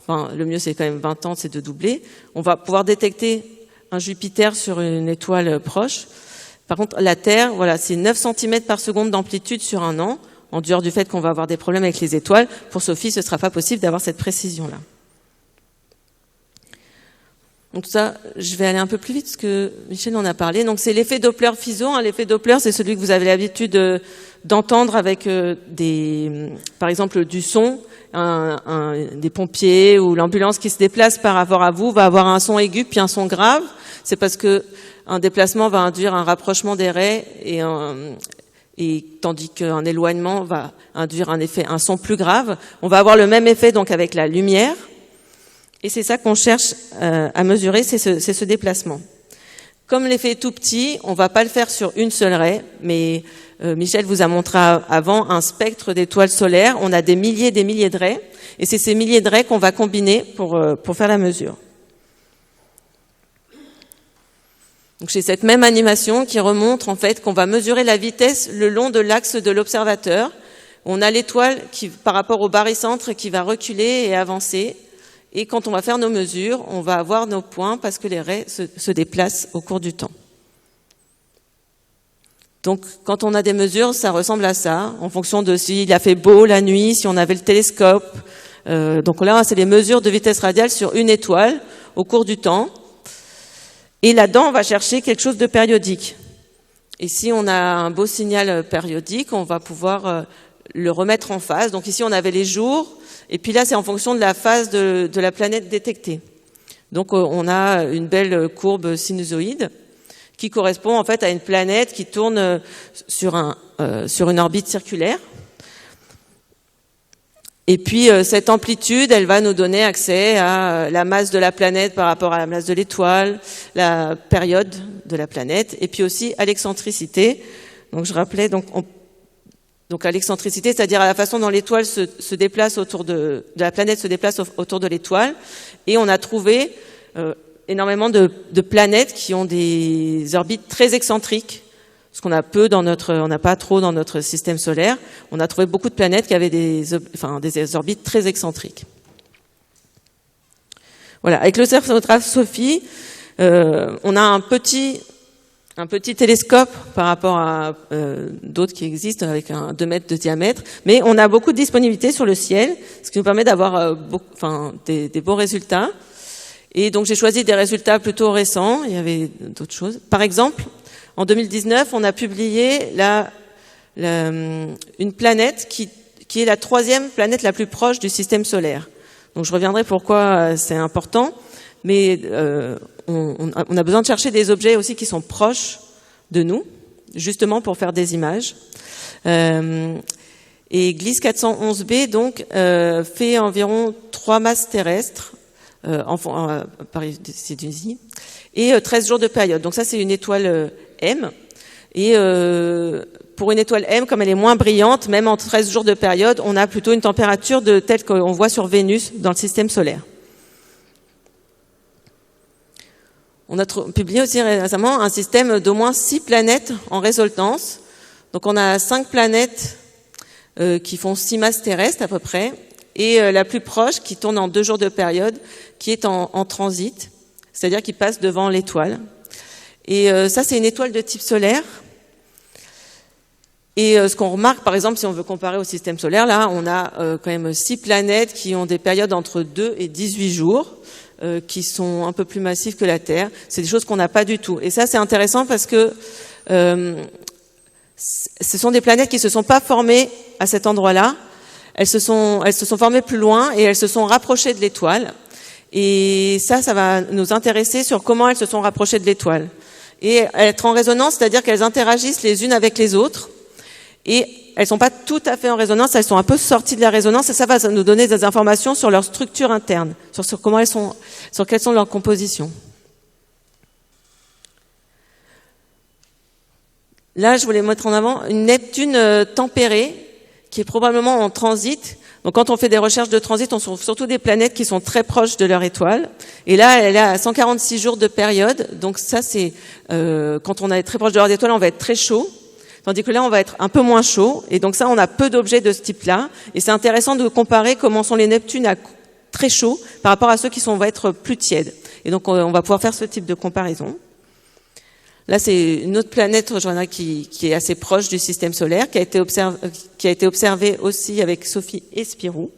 Enfin, le mieux, c'est quand même 20 ans, c'est de doubler. On va pouvoir détecter un Jupiter sur une étoile proche. Par contre, la Terre, voilà, c'est 9 cm par seconde d'amplitude sur 1 an. En dehors du fait qu'on va avoir des problèmes avec les étoiles, pour SOFIE, ce ne sera pas possible d'avoir cette précision-là. Donc ça, je vais aller un peu plus vite parce que Michel en a parlé. Donc c'est l'effet Doppler-Fizeau. L'effet Doppler, c'est celui que vous avez l'habitude d'entendre avec par exemple, du son. Des pompiers ou l'ambulance qui se déplace par rapport à vous va avoir un son aigu puis un son grave. C'est parce que un déplacement va induire un rapprochement des raies et tandis qu'un éloignement va induire un son plus grave. On va avoir le même effet donc avec la lumière. Et c'est ça qu'on cherche à mesurer, c'est ce déplacement. Comme l'effet est tout petit, on va pas le faire sur une seule raie, mais Michel vous a montré avant un spectre d'étoiles solaires. On a des milliers et des milliers de raies, et c'est ces milliers de raies qu'on va combiner pour faire la mesure. Donc j'ai cette même animation qui remontre en fait qu'on va mesurer la vitesse le long de l'axe de l'observateur. On a l'étoile qui, par rapport au barycentre, qui va reculer et avancer. Et quand on va faire nos mesures, on va avoir nos points parce que les raies se déplacent au cours du temps. Donc, quand on a des mesures, ça ressemble à ça, en fonction de s'il a fait beau la nuit, si on avait le télescope. Donc là, c'est les mesures de vitesse radiale sur une étoile au cours du temps. Et là-dedans, on va chercher quelque chose de périodique. Et si on a un beau signal périodique, on va pouvoir le remettre en phase. Donc ici, on avait les jours. Et puis là, c'est en fonction de la phase de la planète détectée. Donc on a une belle courbe sinusoïde qui correspond en fait à une planète qui tourne sur une orbite circulaire. Et puis cette amplitude, elle va nous donner accès à la masse de la planète par rapport à la masse de l'étoile, la période de la planète, et puis aussi à l'excentricité. Donc je rappelais donc à l'excentricité, c'est-à-dire à la façon dont l'étoile se déplace autour de la planète se déplace autour de l'étoile. Et on a trouvé énormément de planètes qui ont des orbites très excentriques, ce qu'on a on n'a pas trop dans notre système solaire. On a trouvé beaucoup de planètes qui avaient des orbites très excentriques. Voilà, avec le spectrographe SOFIE, on a un petit télescope par rapport à d'autres qui existent avec 2 mètres de diamètre, mais on a beaucoup de disponibilité sur le ciel, ce qui nous permet d'avoir des beaux résultats. Et donc j'ai choisi des résultats plutôt récents, il y avait d'autres choses. Par exemple, en 2019, on a publié une planète qui est la 3e planète la plus proche du système solaire. Donc je reviendrai pourquoi c'est important, mais on a besoin de chercher des objets aussi qui sont proches de nous, justement pour faire des images. Et Gliese 411b donc fait environ 3 masses terrestres par Tunisie et 13 jours de période. Donc ça c'est une étoile M. Et pour une étoile M, comme elle est moins brillante, même en 13 jours de période, on a plutôt une température telle qu'on voit sur Vénus dans le système solaire. On a publié aussi récemment un système d'au moins 6 planètes en résonance. Donc on a 5 planètes qui font 6 masses terrestres à peu près, et la plus proche qui tourne en 2 jours de période, qui est en transit, c'est-à-dire qui passe devant l'étoile. Et ça, c'est une étoile de type solaire. Et ce qu'on remarque, par exemple, si on veut comparer au système solaire, là, on a quand même 6 planètes qui ont des périodes entre 2 et 18 jours, qui sont un peu plus massives que la Terre. C'est des choses qu'on n'a pas du tout. Et ça, c'est intéressant parce que ce sont des planètes qui se sont pas formées à cet endroit-là. Elles se sont formées plus loin et elles se sont rapprochées de l'étoile. Et ça va nous intéresser sur comment elles se sont rapprochées de l'étoile. Et être en résonance, c'est-à-dire qu'elles interagissent les unes avec les autres. Et elles sont pas tout à fait en résonance, elles sont un peu sorties de la résonance, et ça va nous donner des informations sur leur structure interne, sur comment elles sont, sur quelles sont leurs compositions. Là, je voulais mettre en avant une Neptune tempérée, qui est probablement en transit, Donc quand on fait des recherches de transit, on trouve surtout des planètes qui sont très proches de leur étoile. Et là, elle est à 146 jours de période. Donc ça, c'est quand on est très proche de leur étoile, on va être très chaud. Tandis que là, on va être un peu moins chaud. Et donc ça, on a peu d'objets de ce type-là. Et c'est intéressant de comparer comment sont les Neptunes à très chauds par rapport à ceux qui vont être plus tièdes. Et donc on va pouvoir faire ce type de comparaison. Là, c'est une autre planète qui est assez proche du système solaire, qui a été observée aussi avec Sophie et Spirou.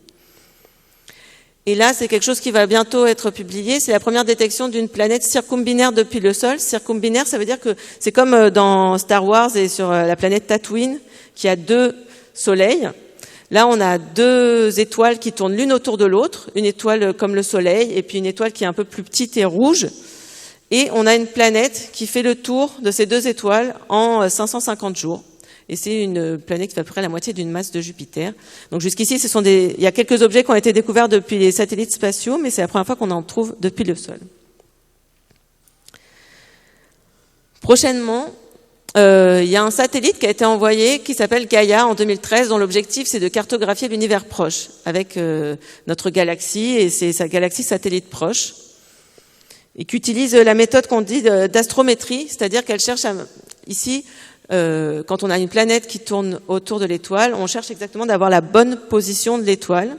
Et là, c'est quelque chose qui va bientôt être publié. C'est la première détection d'une planète circumbinaire depuis le Sol. Circumbinaire, ça veut dire que c'est comme dans Star Wars et sur la planète Tatooine, qui a 2 soleils. Là, on a 2 étoiles qui tournent l'une autour de l'autre, une étoile comme le Soleil, et puis une étoile qui est un peu plus petite et rouge. Et on a une planète qui fait le tour de ces 2 étoiles en 550 jours. Et c'est une planète qui fait à peu près la moitié d'une masse de Jupiter. Donc jusqu'ici, il y a quelques objets qui ont été découverts depuis les satellites spatiaux, mais c'est la première fois qu'on en trouve depuis le sol. Prochainement, il y a un satellite qui a été envoyé qui s'appelle Gaia en 2013, dont l'objectif c'est de cartographier l'univers proche avec notre galaxie et sa galaxie satellite proche. Et qui utilise la méthode qu'on dit d'astrométrie, c'est-à-dire qu'elle cherche ici, quand on a une planète qui tourne autour de l'étoile, on cherche exactement d'avoir la bonne position de l'étoile.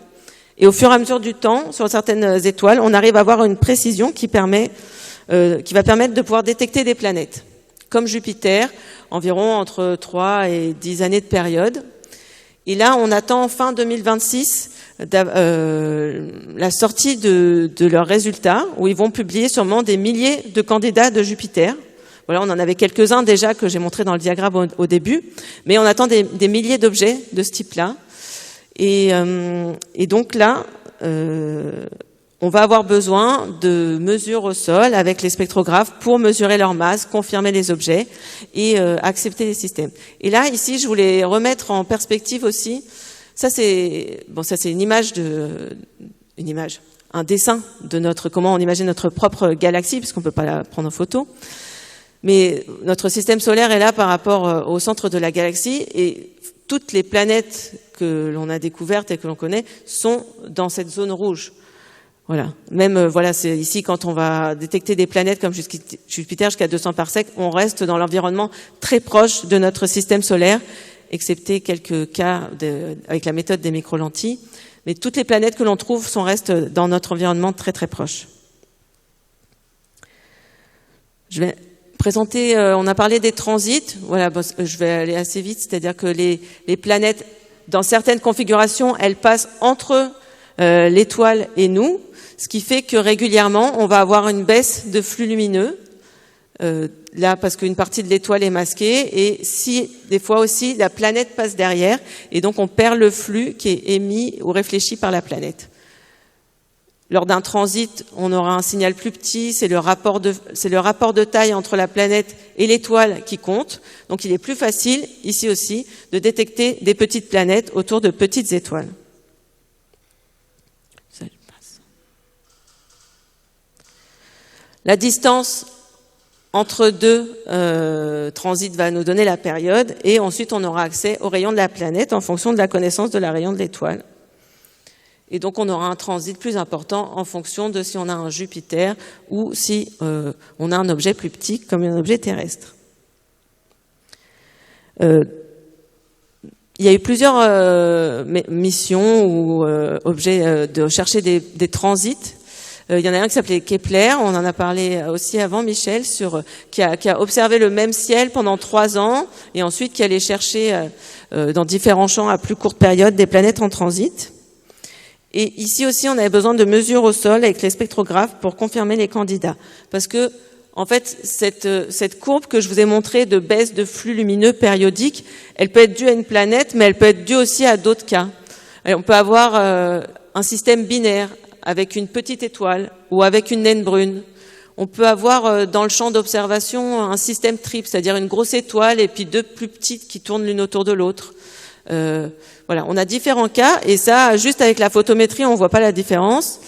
Et au fur et à mesure du temps, sur certaines étoiles, on arrive à avoir une précision qui va permettre de pouvoir détecter des planètes. Comme Jupiter, environ entre 3 et 10 années de période. Et là, on attend fin 2026 la sortie de leurs résultats, où ils vont publier sûrement des milliers de candidats de Jupiter. Voilà, on en avait quelques-uns déjà que j'ai montré dans le diagramme au début, mais on attend des milliers d'objets de ce type-là. Et donc là, on va avoir besoin de mesures au sol avec les spectrographes pour mesurer leur masse, confirmer les objets et accepter les systèmes. Et là, ici, je voulais remettre en perspective aussi. Ça c'est un dessin de comment on imagine notre propre galaxie, puisqu'on peut pas la prendre en photo. Mais notre système solaire est là par rapport au centre de la galaxie et toutes les planètes que l'on a découvertes et que l'on connaît sont dans cette zone rouge. Voilà. Même, c'est ici quand on va détecter des planètes comme Jupiter jusqu'à 200 parsecs, on reste dans l'environnement très proche de notre système solaire, excepté quelques cas avec la méthode des microlentilles. Mais toutes les planètes que l'on trouve restent dans notre environnement très très proche. Je vais présenter, on a parlé des transits. Voilà, je vais aller assez vite, c'est-à-dire que les planètes, dans certaines configurations, elles passent entre l'étoile et nous, ce qui fait que régulièrement, on va avoir une baisse de flux lumineux. Là, parce qu'une partie de l'étoile est masquée, et si des fois aussi la planète passe derrière, et donc on perd le flux qui est émis ou réfléchi par la planète. Lors d'un transit, on aura un signal plus petit, c'est le rapport de taille entre la planète et l'étoile qui compte. Donc il est plus facile, ici aussi, de détecter des petites planètes autour de petites étoiles. Ça, je passe. La distance entre 2 transits va nous donner la période, et ensuite on aura accès aux rayons de la planète en fonction de la connaissance de la rayon de l'étoile. Et donc on aura un transit plus important en fonction de si on a un Jupiter ou si on a un objet plus petit comme un objet terrestre. Il y a eu plusieurs missions ou objets de chercher des transits. Il y en a un qui s'appelait Kepler, on en a parlé aussi avant, Michel, qui a observé le même ciel pendant 3 ans et ensuite qui allait chercher dans différents champs à plus courte période des planètes en transit. Et ici aussi, on avait besoin de mesures au sol avec les spectrographes pour confirmer les candidats. Parce que, en fait, cette courbe que je vous ai montrée de baisse de flux lumineux périodique, elle peut être due à une planète, mais elle peut être due aussi à d'autres cas. On peut avoir un système binaire avec une petite étoile ou avec une naine brune. On peut avoir dans le champ d'observation un système triple, c'est-à-dire une grosse étoile et puis 2 plus petites qui tournent l'une autour de l'autre. Voilà, on a différents cas, et ça, juste avec la photométrie, on voit pas la différence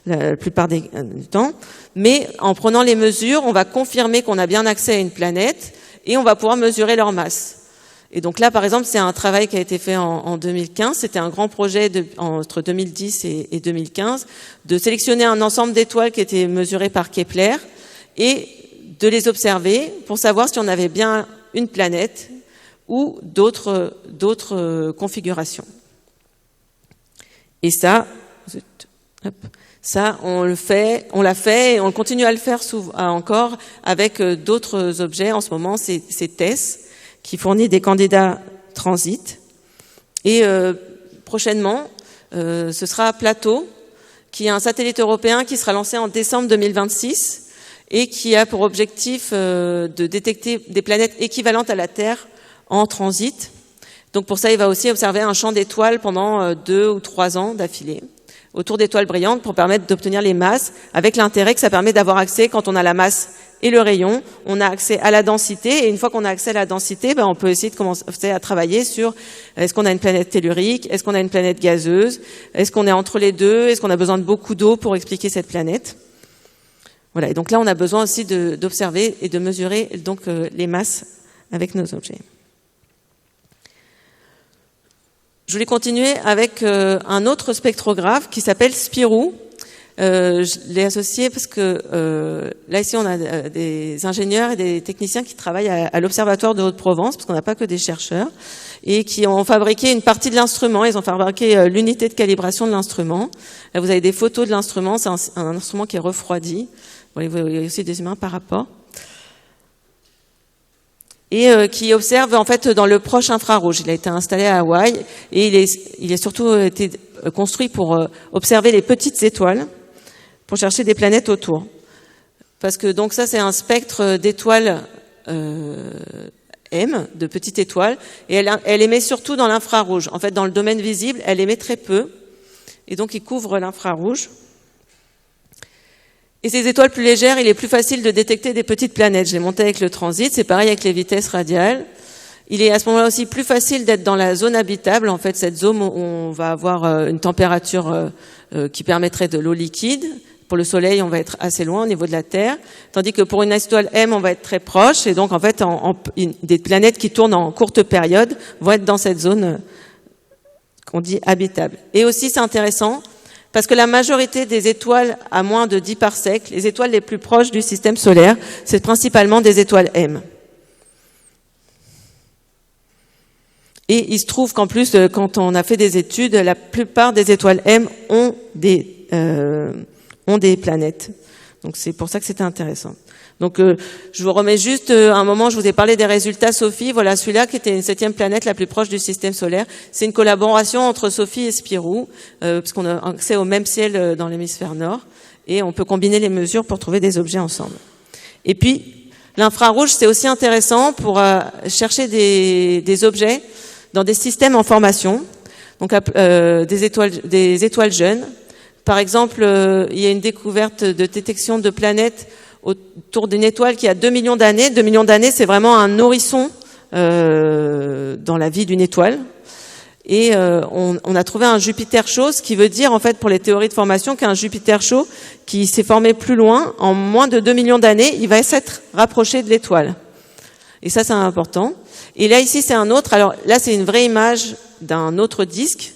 la plupart du temps. Mais en prenant les mesures, on va confirmer qu'on a bien accès à une planète et on va pouvoir mesurer leur masse. Et donc là, par exemple, c'est un travail qui a été fait en 2015. C'était un grand projet entre 2010 et 2015 de sélectionner un ensemble d'étoiles qui étaient mesurées par Kepler et de les observer pour savoir si on avait bien une planète ou d'autres configurations. Et ça, on l'a fait et on continue à le faire encore avec d'autres objets. En ce moment, c'est TESS qui fournit des candidats transit. Et prochainement, ce sera Plateau, qui est un satellite européen qui sera lancé en décembre 2026 et qui a pour objectif de détecter des planètes équivalentes à la Terre en transit. Donc pour ça, il va aussi observer un champ d'étoiles pendant 2 ou 3 ans d'affilée, autour d'étoiles brillantes pour permettre d'obtenir les masses, avec l'intérêt que ça permet d'avoir accès, quand on a la masse et le rayon, on a accès à la densité, et une fois qu'on a accès à la densité, on peut essayer de commencer à travailler sur est-ce qu'on a une planète tellurique, est-ce qu'on a une planète gazeuse, est-ce qu'on est entre les deux, est-ce qu'on a besoin de beaucoup d'eau pour expliquer cette planète. Voilà, et donc là on a besoin aussi d'observer et de mesurer donc les masses avec nos objets. Je voulais continuer avec un autre spectrographe qui s'appelle Spirou. Je l'ai associé parce que là ici on a des ingénieurs et des techniciens qui travaillent à l'Observatoire de Haute-Provence, parce qu'on n'a pas que des chercheurs, et qui ont fabriqué une partie de l'instrument. Ils ont fabriqué l'unité de calibration de l'instrument. Là vous avez des photos de l'instrument, c'est un instrument qui est refroidi. Vous voyez aussi des humains par rapport. Et qui observe en fait dans le proche infrarouge. Il a été installé à Hawaï et il a surtout été construit pour observer les petites étoiles, pour chercher des planètes autour. Parce que donc ça c'est un spectre d'étoiles M, de petites étoiles, et elle émet surtout dans l'infrarouge. En fait, dans le domaine visible, elle émet très peu, et donc il couvre l'infrarouge. Et ces étoiles plus légères, il est plus facile de détecter des petites planètes. J'ai monté avec le transit, c'est pareil avec les vitesses radiales. Il est à ce moment-là aussi plus facile d'être dans la zone habitable, en fait cette zone où on va avoir une température qui permettrait de l'eau liquide. Pour le Soleil, on va être assez loin au niveau de la Terre, tandis que pour une étoile M, on va être très proche, et donc en fait des planètes qui tournent en courte période vont être dans cette zone qu'on dit habitable. Et aussi c'est intéressant, parce que la majorité des étoiles à moins de 10 parsecs, les étoiles les plus proches du système solaire, c'est principalement des étoiles M. Et il se trouve qu'en plus, quand on a fait des études, la plupart des étoiles M ont des planètes. Donc c'est pour ça que c'était intéressant. Donc je vous remets juste un moment, je vous ai parlé des résultats SOFIE. Voilà celui-là qui était une 7e planète la plus proche du système solaire. C'est une collaboration entre SOFIE et Spirou, parce qu'on a accès au même ciel dans l'hémisphère nord, et on peut combiner les mesures pour trouver des objets ensemble. Et puis l'infrarouge, c'est aussi intéressant pour chercher des objets dans des systèmes en formation, donc des étoiles jeunes. Par exemple, il y a une découverte de détection de planètes autour d'une étoile qui a 2 millions d'années. 2 millions d'années, c'est vraiment un nourrisson dans la vie d'une étoile. Et on a trouvé un Jupiter chaud, ce qui veut dire, en fait, pour les théories de formation, qu'un Jupiter chaud qui s'est formé plus loin, en moins de 2 millions d'années, il va s'être rapproché de l'étoile. Et ça, c'est important. Et là, ici, c'est un autre. Alors là, c'est une vraie image d'un autre disque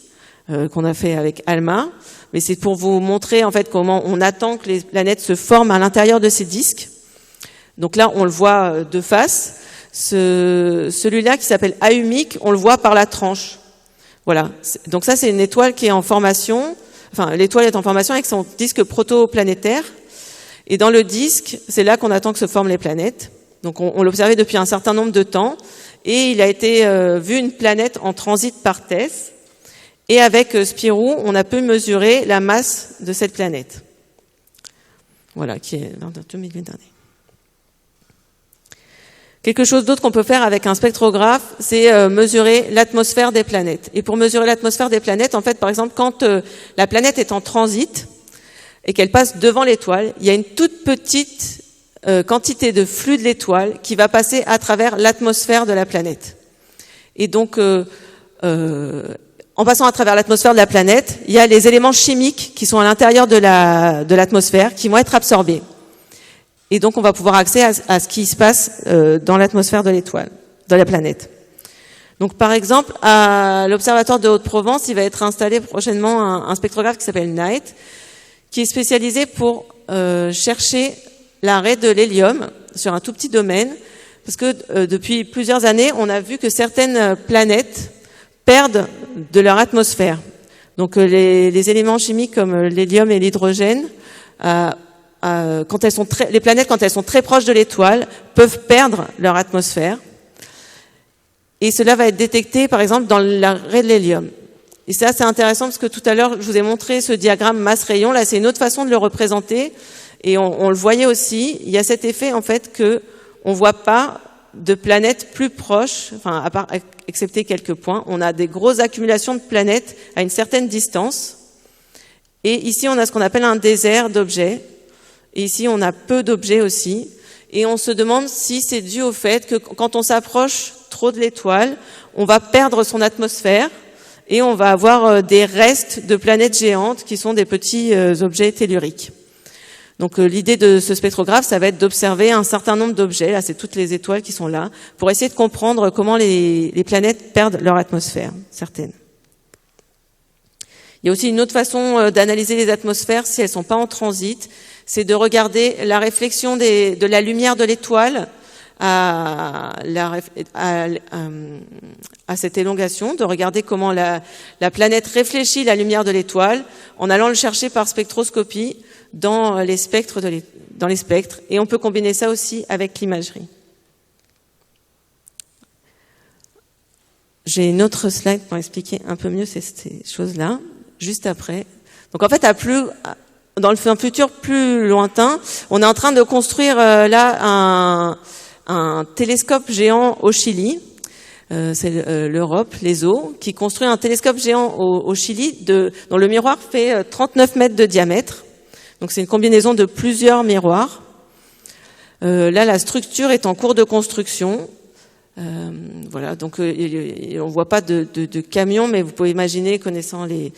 qu'on a fait avec ALMA. Mais c'est pour vous montrer en fait comment on attend que les planètes se forment à l'intérieur de ces disques. Donc là, on le voit de face. Celui-là qui s'appelle Ahumic, on le voit par la tranche. Voilà. Donc ça, c'est une étoile qui est en formation. Enfin, l'étoile est en formation avec son disque protoplanétaire. Et dans le disque, c'est là qu'on attend que se forment les planètes. Donc on l'observait depuis un certain nombre de temps. Et il a été vu une planète en transit par TESS. Et avec Spirou, on a pu mesurer la masse de cette planète. Voilà, qui est dans 2 millions d'années. Quelque chose d'autre qu'on peut faire avec un spectrographe, c'est mesurer l'atmosphère des planètes. Et pour mesurer l'atmosphère des planètes, en fait, par exemple, quand la planète est en transit et qu'elle passe devant l'étoile, il y a une toute petite quantité de flux de l'étoile qui va passer à travers l'atmosphère de la planète. Et donc, en passant à travers l'atmosphère de la planète, il y a les éléments chimiques qui sont à l'intérieur de l'atmosphère qui vont être absorbés. Et donc, on va pouvoir accéder à ce qui se passe dans l'atmosphère de l'étoile, de la planète. Donc par exemple, à l'Observatoire de Haute-Provence, il va être installé prochainement un spectrographe qui s'appelle NIGHT, qui est spécialisé pour chercher l'arrêt de l'hélium sur un tout petit domaine, parce que depuis plusieurs années, on a vu que certaines planètes perdent de leur atmosphère. Donc les éléments chimiques comme l'hélium et l'hydrogène, les planètes, quand elles sont très proches de l'étoile, peuvent perdre leur atmosphère. Et cela va être détecté, par exemple, dans l'arrêt de l'hélium. Et ça, c'est intéressant parce que tout à l'heure, je vous ai montré ce diagramme masse-rayon. Là, c'est une autre façon de le représenter. Et on le voyait aussi. Il y a cet effet, en fait, que on voit pas de planètes plus proches, enfin, excepté quelques points. On a des grosses accumulations de planètes à une certaine distance. Et ici, on a ce qu'on appelle un désert d'objets. Et ici, on a peu d'objets aussi. Et on se demande si c'est dû au fait que quand on s'approche trop de l'étoile, on va perdre son atmosphère et on va avoir des restes de planètes géantes qui sont des petits objets telluriques. Donc l'idée de ce spectrographe, ça va être d'observer un certain nombre d'objets, là c'est toutes les étoiles qui sont là, pour essayer de comprendre comment les planètes perdent leur atmosphère, certaines. Il y a aussi une autre façon d'analyser les atmosphères si elles sont pas en transit, c'est de regarder la réflexion de la lumière de l'étoile à cette élongation, de regarder comment la planète réfléchit la lumière de l'étoile en allant le chercher par spectroscopie dans les spectres. Et on peut combiner ça aussi avec l'imagerie. J'ai une autre slide pour expliquer un peu mieux ces choses-là, juste après. Donc en fait, dans le futur plus lointain, on est en train de construire là un télescope géant au Chili. C'est l'Europe, l'ESO, qui construit un télescope géant au Chili dont le miroir fait 39 mètres de diamètre. Donc c'est une combinaison de plusieurs miroirs. Là, la structure est en cours de construction. Voilà, donc on voit pas de camion, mais vous pouvez imaginer, connaissant les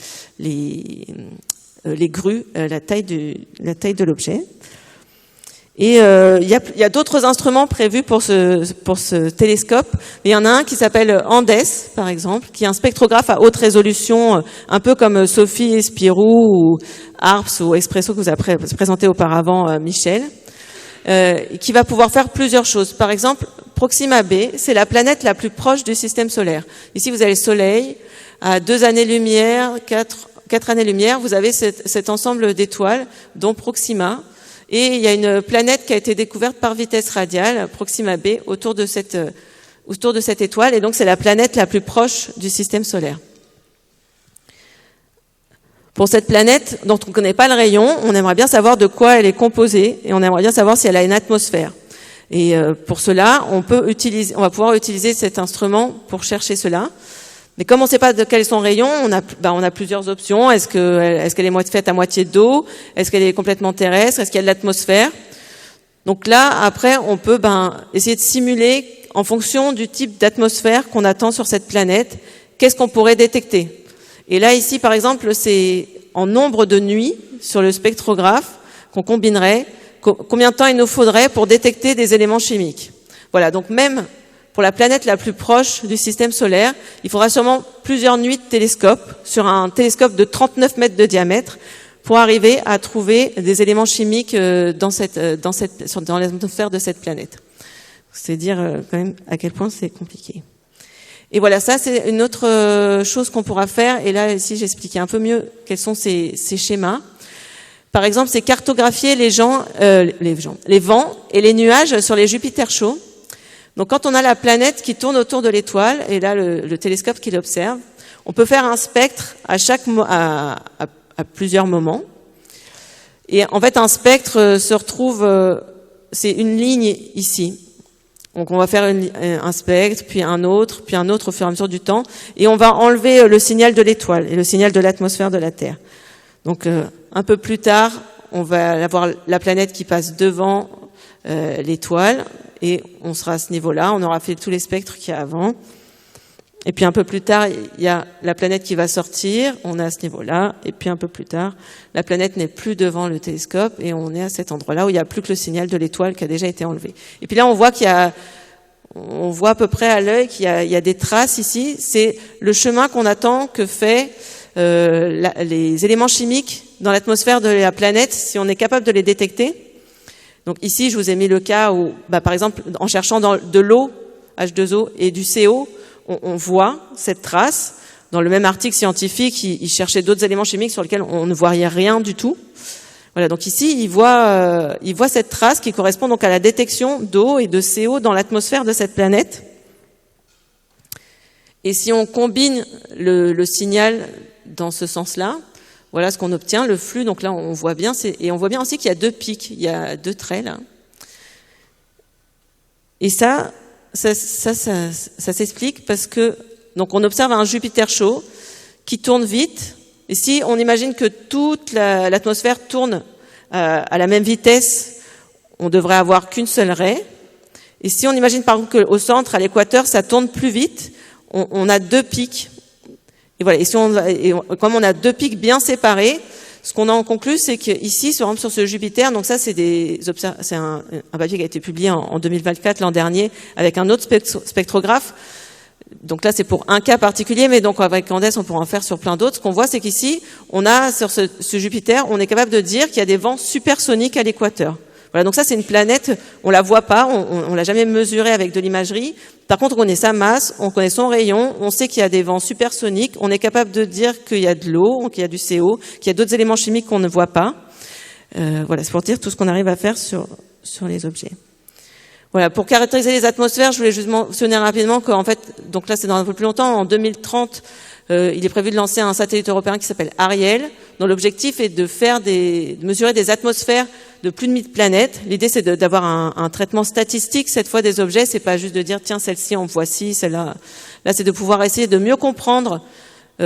grues, la taille de l'objet. Et il y a d'autres instruments prévus pour ce télescope. Il y en a un qui s'appelle Andes, par exemple, qui est un spectrographe à haute résolution, un peu comme Sophie et Spirou ou ARPS ou Espresso que vous a présenté auparavant Michel, qui va pouvoir faire plusieurs choses. Par exemple, Proxima b, c'est la planète la plus proche du système solaire. Ici, vous avez le Soleil à 2 années-lumière, 4 années-lumière. Vous avez cet ensemble d'étoiles, dont Proxima. Et il y a une planète qui a été découverte par vitesse radiale, Proxima b, autour de cette étoile. Et donc, c'est la planète la plus proche du système solaire. Pour cette planète, dont on ne connaît pas le rayon, on aimerait bien savoir de quoi elle est composée. Et on aimerait bien savoir si elle a une atmosphère. Et pour cela, on va pouvoir utiliser cet instrument pour chercher cela. Mais comme on ne sait pas de quel est son rayon, on a plusieurs options. Est-ce qu'elle est faite à moitié d'eau? Est-ce qu'elle est complètement terrestre? Est-ce qu'il y a de l'atmosphère? Donc là, après, on peut essayer de simuler, en fonction du type d'atmosphère qu'on attend sur cette planète, qu'est-ce qu'on pourrait détecter. Et là, ici, par exemple, c'est en nombre de nuits sur le spectrographe qu'on combinerait. Combien de temps il nous faudrait pour détecter des éléments chimiques? Voilà, donc même pour la planète la plus proche du système solaire, il faudra sûrement plusieurs nuits de télescope sur un télescope de 39 mètres de diamètre pour arriver à trouver des éléments chimiques dans l'atmosphère de cette planète. C'est dire quand même à quel point c'est compliqué. Et voilà, ça c'est une autre chose qu'on pourra faire. Et là, ici, j'expliquais un peu mieux quels sont ces schémas. Par exemple, c'est cartographier les vents et les nuages sur les Jupiters chauds. Donc, quand on a la planète qui tourne autour de l'étoile, et là, le télescope qui l'observe, on peut faire un spectre à plusieurs moments. Et en fait, un spectre se retrouve, c'est une ligne ici. Donc, on va faire un spectre, puis un autre au fur et à mesure du temps, et on va enlever le signal de l'étoile et le signal de l'atmosphère de la Terre. Donc, un peu plus tard, on va avoir la planète qui passe devant l'étoile, et on sera à ce niveau-là. On aura fait tous les spectres qu'il y a avant. Et puis un peu plus tard, il y a la planète qui va sortir. On est à ce niveau-là. Et puis un peu plus tard, la planète n'est plus devant le télescope, et on est à cet endroit-là où il n'y a plus que le signal de l'étoile qui a déjà été enlevé. Et puis là, on voit qu'il y a on voit à peu près à l'œil qu'il y a des traces ici. C'est le chemin qu'on attend que fait les éléments chimiques dans l'atmosphère de la planète, si on est capable de les détecter. Donc ici, je vous ai mis le cas où, par exemple, en cherchant dans de l'eau, H2O, et du CO, on voit cette trace. Dans le même article scientifique, il cherchait d'autres éléments chimiques sur lesquels on ne voyait rien du tout. Voilà, donc ici, il voit cette trace qui correspond donc à la détection d'eau et de CO dans l'atmosphère de cette planète. Et si on combine le signal dans ce sens-là, voilà ce qu'on obtient, le flux. Donc là, on voit bien, et on voit bien aussi qu'il y a 2 pics, il y a 2 traits là. Et ça s'explique parce que donc on observe un Jupiter chaud qui tourne vite. Et si on imagine que toute l'atmosphère tourne à la même vitesse, on devrait avoir qu'une seule raie. Et si on imagine par exemple qu'au centre, à l'équateur, ça tourne plus vite, on a 2 pics. Et voilà. Comme on a 2 pics bien séparés, ce qu'on en conclut, c'est qu'ici, sur ce Jupiter, donc ça, c'est un papier qui a été publié en 2024 l'an dernier avec un autre spectrographe. Donc là, c'est pour un cas particulier, mais donc avec Candace, on pourra en faire sur plein d'autres. Ce qu'on voit, c'est qu'ici, on a sur ce Jupiter, on est capable de dire qu'il y a des vents supersoniques à l'équateur. Voilà, donc ça, c'est une planète, on la voit pas, on l'a jamais mesurée avec de l'imagerie. Par contre, on connaît sa masse, on connaît son rayon, on sait qu'il y a des vents supersoniques, on est capable de dire qu'il y a de l'eau, qu'il y a du CO, qu'il y a d'autres éléments chimiques qu'on ne voit pas. Voilà, c'est pour dire tout ce qu'on arrive à faire sur les objets. Voilà, pour caractériser les atmosphères, je voulais juste mentionner rapidement qu'en fait, donc là c'est dans un peu plus longtemps, en 2030, il est prévu de lancer un satellite européen qui s'appelle Ariel, dont l'objectif est de mesurer des atmosphères de plus de 1000 planètes. L'idée c'est d'avoir un traitement statistique cette fois des objets, c'est pas juste de dire tiens celle-ci en voici, celle-là. Là c'est de pouvoir essayer de mieux comprendre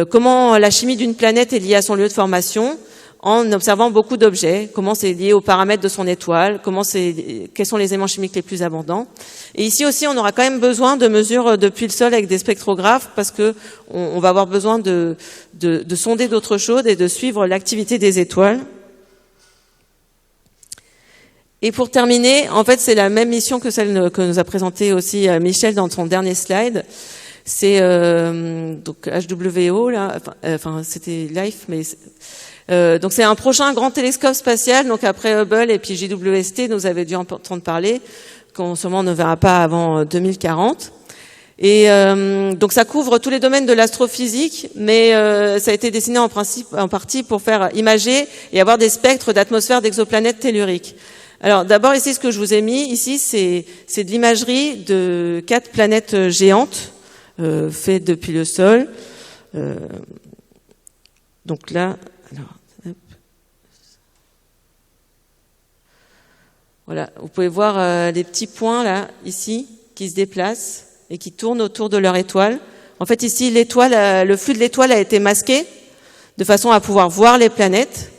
comment la chimie d'une planète est liée à son lieu de formation, en observant beaucoup d'objets, comment c'est lié aux paramètres de son étoile, quels sont les éléments chimiques les plus abondants. Et ici aussi, on aura quand même besoin de mesures depuis le sol avec des spectrographes parce que on va avoir besoin de sonder d'autres choses et de suivre l'activité des étoiles. Et pour terminer, en fait, c'est la même mission que celle que nous a présentée aussi Michel dans son dernier slide. C'est donc HWO là, enfin c'était Life, mais donc c'est un prochain grand télescope spatial. Donc après Hubble et puis JWST, nous avez dû entendre parler, qu'on sûrement ne verra pas avant 2040. Et donc ça couvre tous les domaines de l'astrophysique, mais ça a été dessiné en partie pour faire imager et avoir des spectres d'atmosphère d'exoplanètes telluriques. Alors d'abord ici, ce que je vous ai mis ici, c'est de l'imagerie de 4 planètes géantes faites depuis le sol. Donc là, alors, voilà, vous pouvez voir les petits points là, ici, qui se déplacent et qui tournent autour de leur étoile. En fait, ici, le flux de l'étoile a été masqué de façon à pouvoir voir les planètes.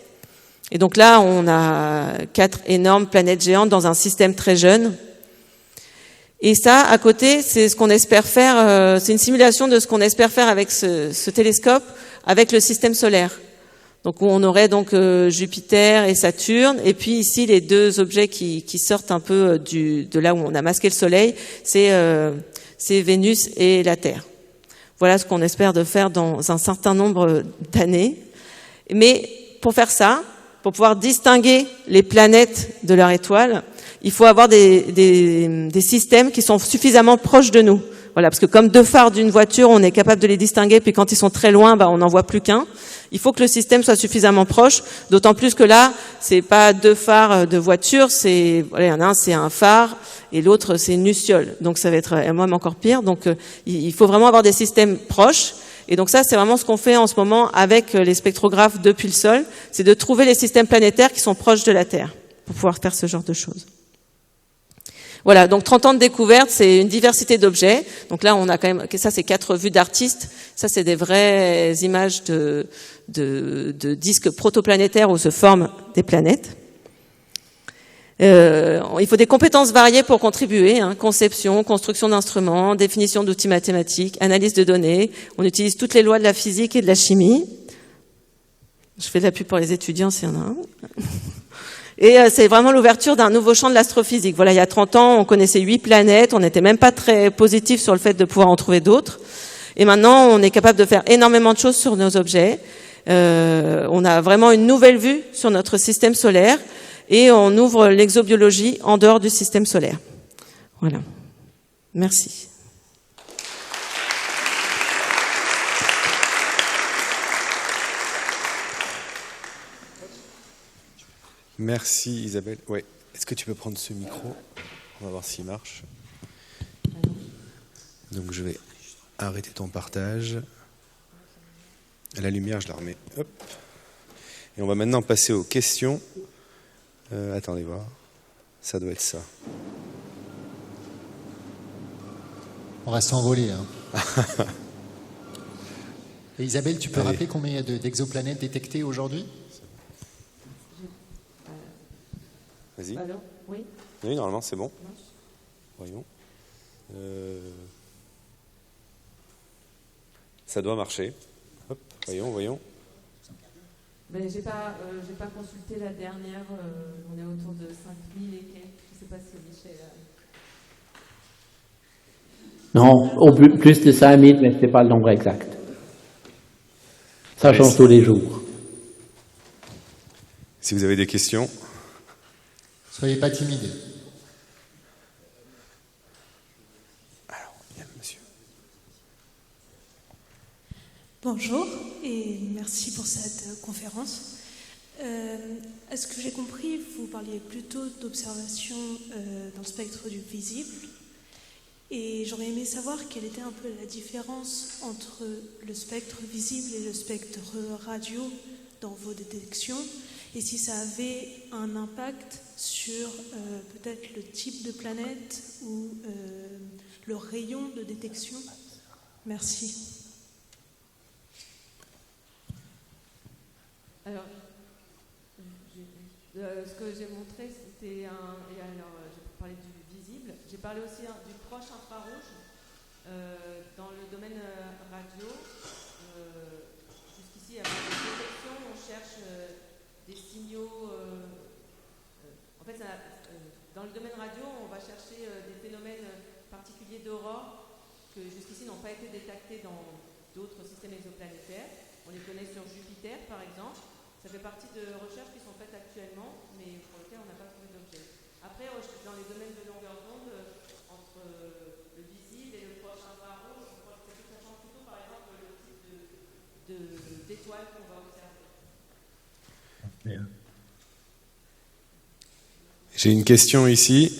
Et donc là, on a 4 énormes planètes géantes dans un système très jeune. Et ça, à côté, c'est ce qu'on espère faire. C'est une simulation de ce qu'on espère faire avec ce télescope, avec le système solaire. Donc on aurait donc Jupiter et Saturne, et puis ici les 2 objets qui sortent un peu de là où on a masqué le Soleil, c'est Vénus et la Terre. Voilà ce qu'on espère de faire dans un certain nombre d'années. Mais pour faire ça, pour pouvoir distinguer les planètes de leur étoile, il faut avoir des systèmes qui sont suffisamment proches de nous. Voilà, parce que comme 2 phares d'une voiture, on est capable de les distinguer, puis quand ils sont très loin, on n'en voit plus qu'un. Il faut que le système soit suffisamment proche, d'autant plus que là, c'est pas 2 phares de voiture, il y en a un, c'est un phare, et l'autre, c'est une luciole. Donc ça va être même encore pire. Donc il faut vraiment avoir des systèmes proches. Et donc ça, c'est vraiment ce qu'on fait en ce moment avec les spectrographes depuis le sol, c'est de trouver les systèmes planétaires qui sont proches de la Terre, pour pouvoir faire ce genre de choses. Voilà, donc 30 ans de découverte, c'est une diversité d'objets. Donc là, on a quand même, ça c'est 4 vues d'artistes. Ça c'est des vraies images de disques protoplanétaires où se forment des planètes. Il faut des compétences variées pour contribuer, conception, construction d'instruments, définition d'outils mathématiques, analyse de données. On utilise toutes les lois de la physique et de la chimie. Je fais de la pub pour les étudiants s'il y en a un. Et c'est vraiment l'ouverture d'un nouveau champ de l'astrophysique. Voilà, il y a 30 ans, on connaissait 8 planètes, on n'était même pas très positif sur le fait de pouvoir en trouver d'autres. Et maintenant, on est capable de faire énormément de choses sur nos objets. On a vraiment une nouvelle vue sur notre système solaire et on ouvre l'exobiologie en dehors du système solaire. Voilà. Merci.
Merci Isabelle. Ouais. Est-ce que tu peux prendre ce micro? On va voir s'il marche. Donc je vais arrêter ton partage. La lumière, je la remets. Hop. Et on va maintenant passer aux questions. Attendez voir. Ça doit être ça.
On reste envolé. Hein. Et Isabelle, tu peux rappeler combien il y a d'exoplanètes détectées aujourd'hui?
Vas-y.
Alors, oui.
Oui, normalement, c'est bon. Voyons. Ça doit marcher. Hop, voyons.
Ben, j'ai pas consulté la dernière. On est autour de 5000 et quelques. Je sais pas si Michel.
Non, au plus de 5000, mais ce n'est pas le nombre exact. Ça change tous les jours.
Si vous avez des questions.
Soyez pas timide.
Alors, il y a le monsieur.
Bonjour et merci pour cette conférence. Est-ce que j'ai compris, vous parliez plutôt d'observation dans le spectre du visible et j'aurais aimé savoir quelle était un peu la différence entre le spectre visible et le spectre radio dans vos détections et si ça avait un impact sur peut-être le type de planète ou le rayon de détection. Merci.
Alors, ce que j'ai montré, c'était et alors, j'ai parlé du visible. J'ai parlé aussi du proche infrarouge. Dans le domaine radio, jusqu'ici, avec la détection, on cherche des signaux. En fait, dans le domaine radio, on va chercher des phénomènes particuliers d'aurore que jusqu'ici n'ont pas été détectés dans d'autres systèmes exoplanétaires. On les connaît sur Jupiter, par exemple. Ça fait partie de recherches qui sont faites actuellement, mais pour lesquelles on n'a pas trouvé d'objet. Après, dans les domaines de longueur d'onde, entre le visible et le proche infrarouge, je crois que ça change plutôt, par exemple, le type d'étoiles qu'on va observer.
J'ai une question ici.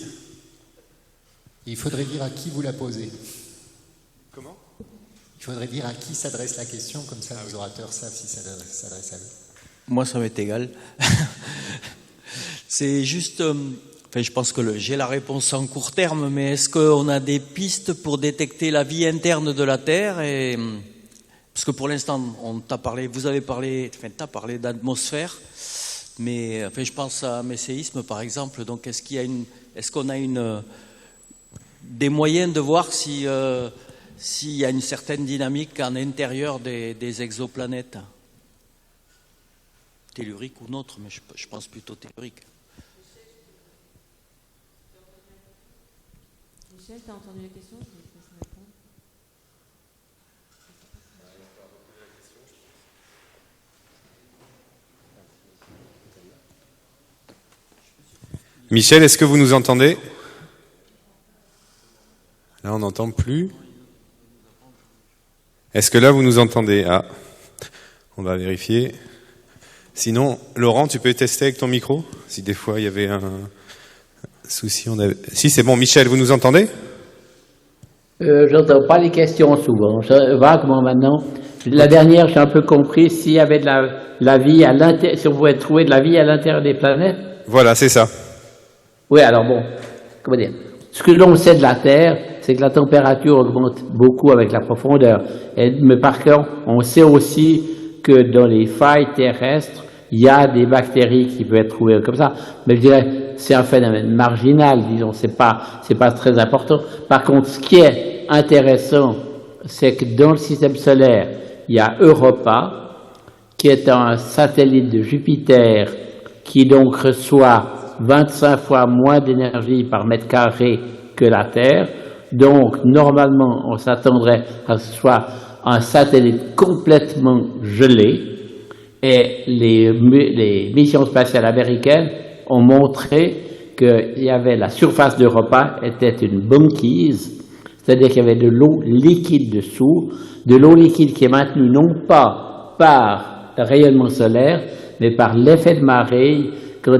Il faudrait dire à qui vous la posez.
Comment?
Il faudrait dire à qui s'adresse la question, comme ça les orateurs savent si ça s'adresse à eux.
Moi, ça m'est égal. C'est juste... Enfin, je pense que j'ai la réponse en court terme, mais est-ce qu'on a des pistes pour détecter la vie interne de la Terre parce que pour l'instant, vous avez parlé d'atmosphère, mais enfin, je pense à messéisme, par exemple. Donc, est-ce qu'on a des moyens de voir s'il y a une certaine dynamique en intérieur des exoplanètes? Tellurique ou nôtre, mais je pense plutôt tellurique.
Michel, tu as entendu les questions?
Michel, est-ce que vous nous entendez? Là, on n'entend plus. Est-ce que là, vous nous entendez? Ah, on va vérifier. Sinon, Laurent, tu peux tester avec ton micro? Si des fois il y avait un souci, Si, c'est bon. Michel, vous nous entendez?
J'entends pas les questions souvent. Vaguement maintenant. La dernière, j'ai un peu compris s'il y avait de la vie à l'intérieur, si on pouvait trouver de la vie à l'intérieur des planètes.
Voilà, c'est ça.
Oui, alors bon, comment dire? Ce que l'on sait de la Terre, c'est que la température augmente beaucoup avec la profondeur. Mais par contre, on sait aussi que dans les failles terrestres, il y a des bactéries qui peuvent être trouvées comme ça. Mais je dirais, c'est un phénomène marginal, disons, c'est pas très important. Par contre, ce qui est intéressant, c'est que dans le système solaire, il y a Europa, qui est un satellite de Jupiter, qui donc reçoit 25 fois moins d'énergie par mètre carré que la Terre. Donc, normalement, on s'attendrait à ce soit un satellite complètement gelé. Et les missions spatiales américaines ont montré qu'il y avait la surface d'Europa était une banquise, c'est-à-dire qu'il y avait de l'eau liquide dessous, de l'eau liquide qui est maintenue non pas par le rayonnement solaire, mais par l'effet de marée, quand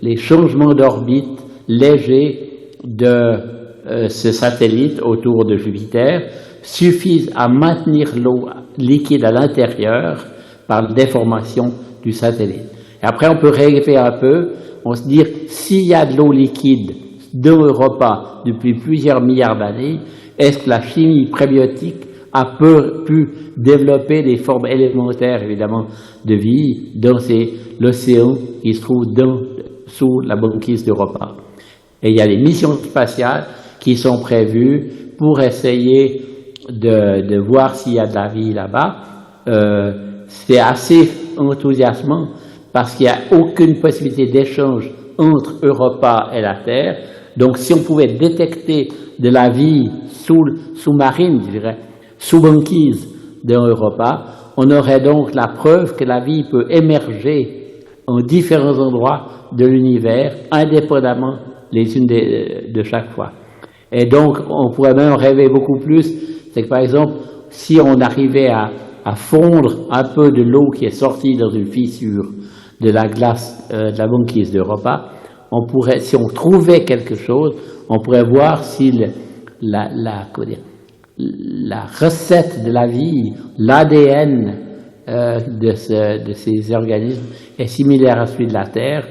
les changements d'orbite légers de ce satellite autour de Jupiter suffisent à maintenir l'eau liquide à l'intérieur par la déformation du satellite. Et après, on peut rêver un peu, on se dit, s'il y a de l'eau liquide dans Europa depuis plusieurs milliards d'années, est-ce que la chimie prébiotique a pu développer des formes élémentaires, évidemment, de vie dans l'océan qui se trouve sous la banquise d'Europa? Et il y a des missions spatiales qui sont prévues pour essayer de voir s'il y a de la vie là-bas. C'est assez enthousiasmant parce qu'il n'y a aucune possibilité d'échange entre Europa et la Terre. Donc si on pouvait détecter de la vie sous-marine, je dirais, sous banquise dans Europa, on aurait donc la preuve que la vie peut émerger en différents endroits de l'univers, indépendamment les unes de chaque fois. Et donc on pourrait même rêver beaucoup plus, c'est que par exemple, si on arrivait à fondre un peu de l'eau qui est sortie dans une fissure de la glace de la banquise d'Europa, si on trouvait quelque chose, on pourrait voir si la recette de la vie, l'ADN de ces organismes est similaire à celui de la Terre,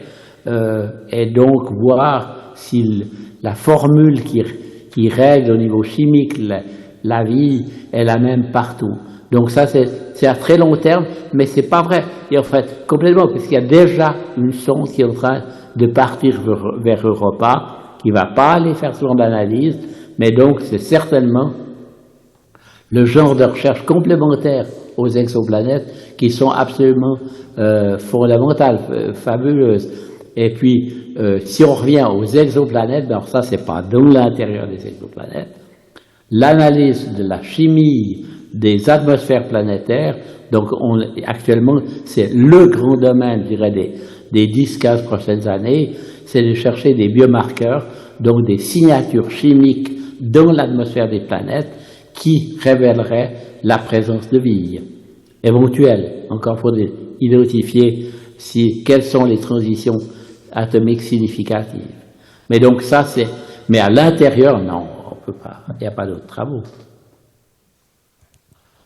et donc voir si la formule qui règle au niveau chimique la vie est la même partout. Donc ça, c'est à très long terme, mais c'est pas vrai. Et en fait, complètement, puisqu'il y a déjà une sonde qui est en train de partir vers Europa, qui va pas aller faire son analyse, mais donc c'est certainement le genre de recherche complémentaire aux exoplanètes qui sont absolument fondamentales, fabuleuses. Et puis, si on revient aux exoplanètes, alors ça, c'est pas dans l'intérieur des exoplanètes, l'analyse de la chimie des atmosphères planétaires, donc actuellement, c'est le grand domaine, je dirais, des 10-15 prochaines années, c'est de chercher des biomarqueurs, donc des signatures chimiques dans l'atmosphère des planètes qui révéleraient la présence de vie éventuelle. Encore faut-il identifier quelles sont les transitions atomiques significatives. Mais donc ça, mais à l'intérieur, non, on peut pas, il n'y a pas d'autres travaux.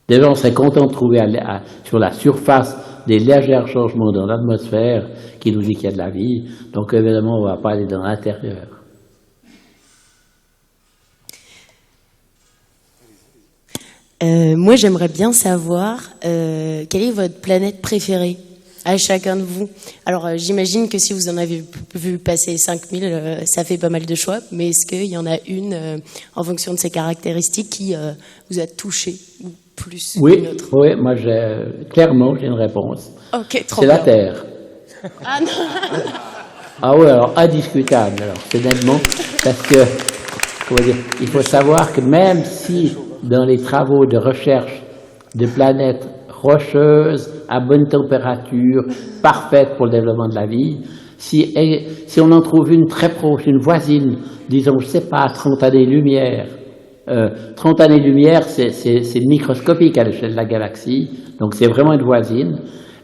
Déjà, on serait content de trouver sur la surface des légers changements dans l'atmosphère qui nous dit qu'il y a de la vie. Donc, évidemment, on ne va pas aller dans l'intérieur.
Moi, j'aimerais bien savoir quelle est votre planète préférée à chacun de vous. Alors, j'imagine que si vous en avez vu passer 5000, ça fait pas mal de choix, mais est-ce qu'il y en a une, en fonction de ses caractéristiques, qui vous a touché ou plus qu'une autre?
Oui, moi, clairement, j'ai une réponse.
Ok, trop
c'est
bien.
La Terre.
Ah non.
Ah oui, alors, indiscutable, alors, c'est nettement, parce que, comment dire, il faut savoir que même si, dans les travaux de recherche de planètes rocheuses, à bonne température, parfaites pour le développement de la vie, si on en trouve une très proche, une voisine, disons, je sais pas, 30 années-lumière, 30 années-lumière, c'est microscopique à l'échelle de la galaxie, donc c'est vraiment une voisine,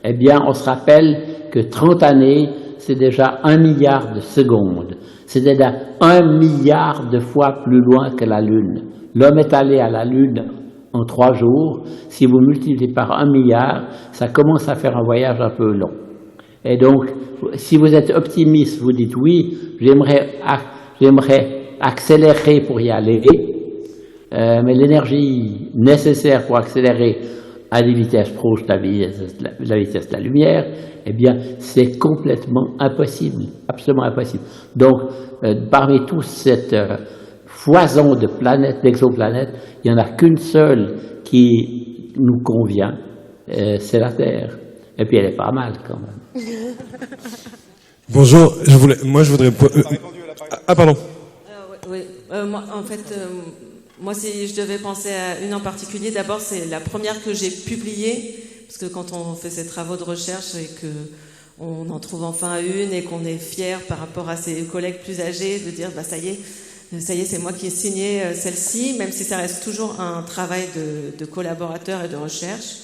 eh bien, on se rappelle que 30 années, c'est déjà 1 milliard de secondes. C'est déjà 1 milliard de fois plus loin que la Lune. L'homme est allé à la Lune en 3 jours. Si vous multipliez par 1 milliard, ça commence à faire un voyage un peu long. Et donc, si vous êtes optimiste, vous dites oui, j'aimerais accélérer pour y aller, mais l'énergie nécessaire pour accélérer à des vitesses proches de la vitesse de la lumière, eh bien, c'est complètement impossible, absolument impossible. Donc, parmi tous cette foison de planètes, d'exoplanètes, il n'y en a qu'une seule qui nous convient, c'est la Terre. Et puis elle est pas mal quand même.
Bonjour, je voudrais... Ah, pardon.
Moi, si je devais penser à une en particulier, d'abord, c'est la première que j'ai publiée, parce que quand on fait ces travaux de recherche et qu'on en trouve enfin une et qu'on est fier par rapport à ses collègues plus âgés de dire, bah, ça y est, c'est moi qui ai signé celle-ci, même si ça reste toujours un travail de collaborateurs et de recherche.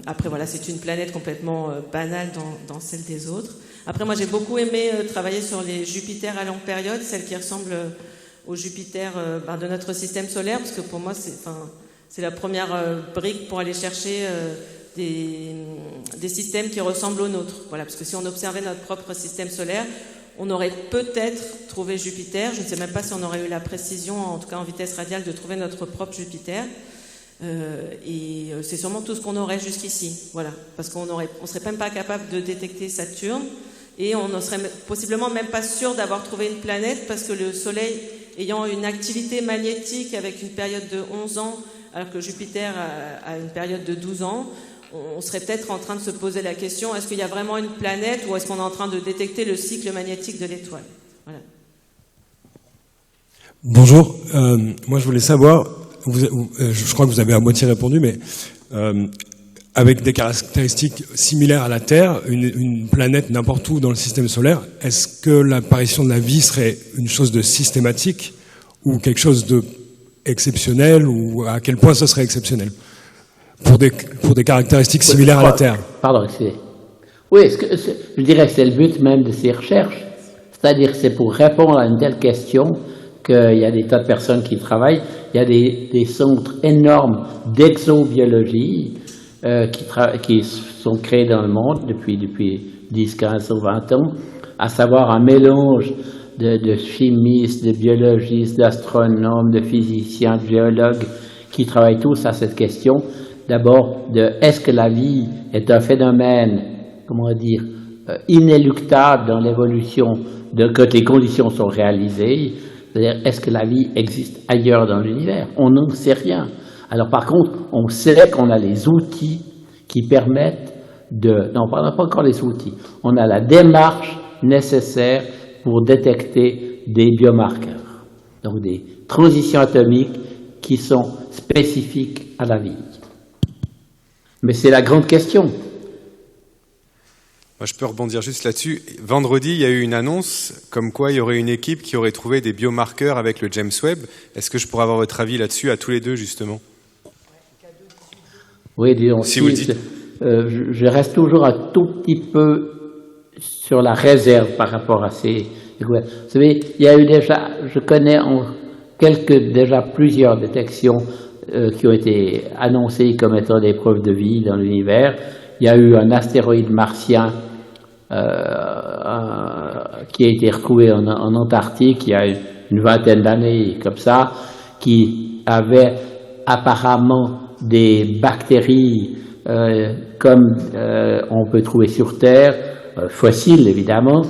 Après, voilà, c'est une planète complètement banale dans celle des autres. Après, moi, j'ai beaucoup aimé travailler sur les Jupiters à longue période, celles qui ressemblent aux Jupiters de notre système solaire, parce que pour moi, c'est la première brique pour aller chercher des systèmes qui ressemblent aux nôtres. Voilà, parce que si on observait notre propre système solaire, on aurait peut-être trouvé Jupiter. Je ne sais même pas si on aurait eu la précision, en tout cas en vitesse radiale, de trouver notre propre Jupiter. Et c'est sûrement tout ce qu'on aurait jusqu'ici. Voilà, parce qu'on serait même pas capable de détecter Saturne, et on ne serait possiblement même pas sûr d'avoir trouvé une planète, parce que le Soleil ayant une activité magnétique avec une période de 11 ans, alors que Jupiter a une période de 12 ans, on serait peut-être en train de se poser la question, est-ce qu'il y a vraiment une planète, ou est-ce qu'on est en train de détecter le cycle magnétique de l'étoile? Voilà.
Bonjour, moi je voulais savoir, je crois que vous avez à moitié répondu, mais avec des caractéristiques similaires à la Terre, une planète n'importe où dans le système solaire, est-ce que l'apparition de la vie serait une chose de systématique ou quelque chose de exceptionnel, ou à quel point ce serait exceptionnel pour des caractéristiques similaires à la Terre?
Pardon, excusez. Oui, je dirais que c'est le but même de ces recherches. C'est-à-dire que c'est pour répondre à une telle question qu'il y a des tas de personnes qui travaillent. Il y a des centres énormes d'exobiologie qui sont créés dans le monde depuis 10, 15 ou 20 ans, à savoir un mélange de chimistes, de biologistes, d'astronomes, de physiciens, de géologues, qui travaillent tous à cette question. D'abord, est-ce que la vie est un phénomène, comment dire, inéluctable dans l'évolution, quand les conditions sont réalisées? C'est-à-dire, est-ce que la vie existe ailleurs dans l'univers? On n'en sait rien. Alors par contre, on sait qu'on a les outils qui permettent non, on n'a pas encore les outils. On a la démarche nécessaire pour détecter des biomarqueurs, donc des transitions atomiques qui sont spécifiques à la vie. Mais c'est la grande question.
Moi, je peux rebondir juste là-dessus. Vendredi, il y a eu une annonce comme quoi il y aurait une équipe qui aurait trouvé des biomarqueurs avec le James Webb. Est-ce que je pourrais avoir votre avis là-dessus, à tous les deux, justement?
Oui, disons,
si vous le dites.
Je reste toujours un tout petit peu sur la réserve par rapport à ces... Vous savez, il y a eu déjà, je connais déjà plusieurs détections qui ont été annoncées comme étant des preuves de vie dans l'univers. Il y a eu un astéroïde martien qui a été retrouvé en Antarctique il y a une vingtaine d'années, comme ça, qui avait apparemment des bactéries comme on peut trouver sur Terre, fossiles évidemment,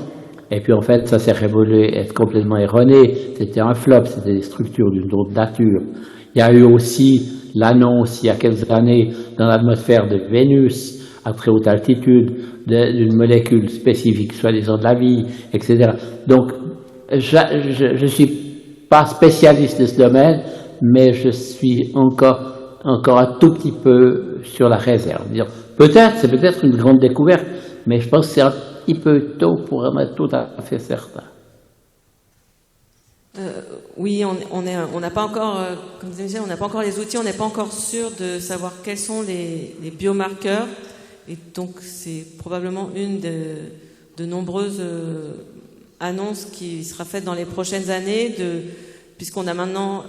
et puis en fait ça s'est révélé être complètement erroné, c'était un flop, c'était des structures d'une autre nature. Il y a eu aussi l'annonce il y a quelques années dans l'atmosphère de Vénus, à très haute altitude, d'une molécule spécifique, soi-disant de la vie, etc. Donc, je ne suis pas spécialiste de ce domaine, mais je suis encore un tout petit peu sur la réserve. C'est peut-être une grande découverte, mais je pense que c'est un petit peu tôt pour en être tout à fait certain.
Oui, on n'a pas encore, comme je disais, on n'a pas encore les outils, on n'est pas encore sûr de savoir quels sont les biomarqueurs. Et donc, c'est probablement une de nombreuses annonces qui sera faite dans les prochaines années, puisqu'on a maintenant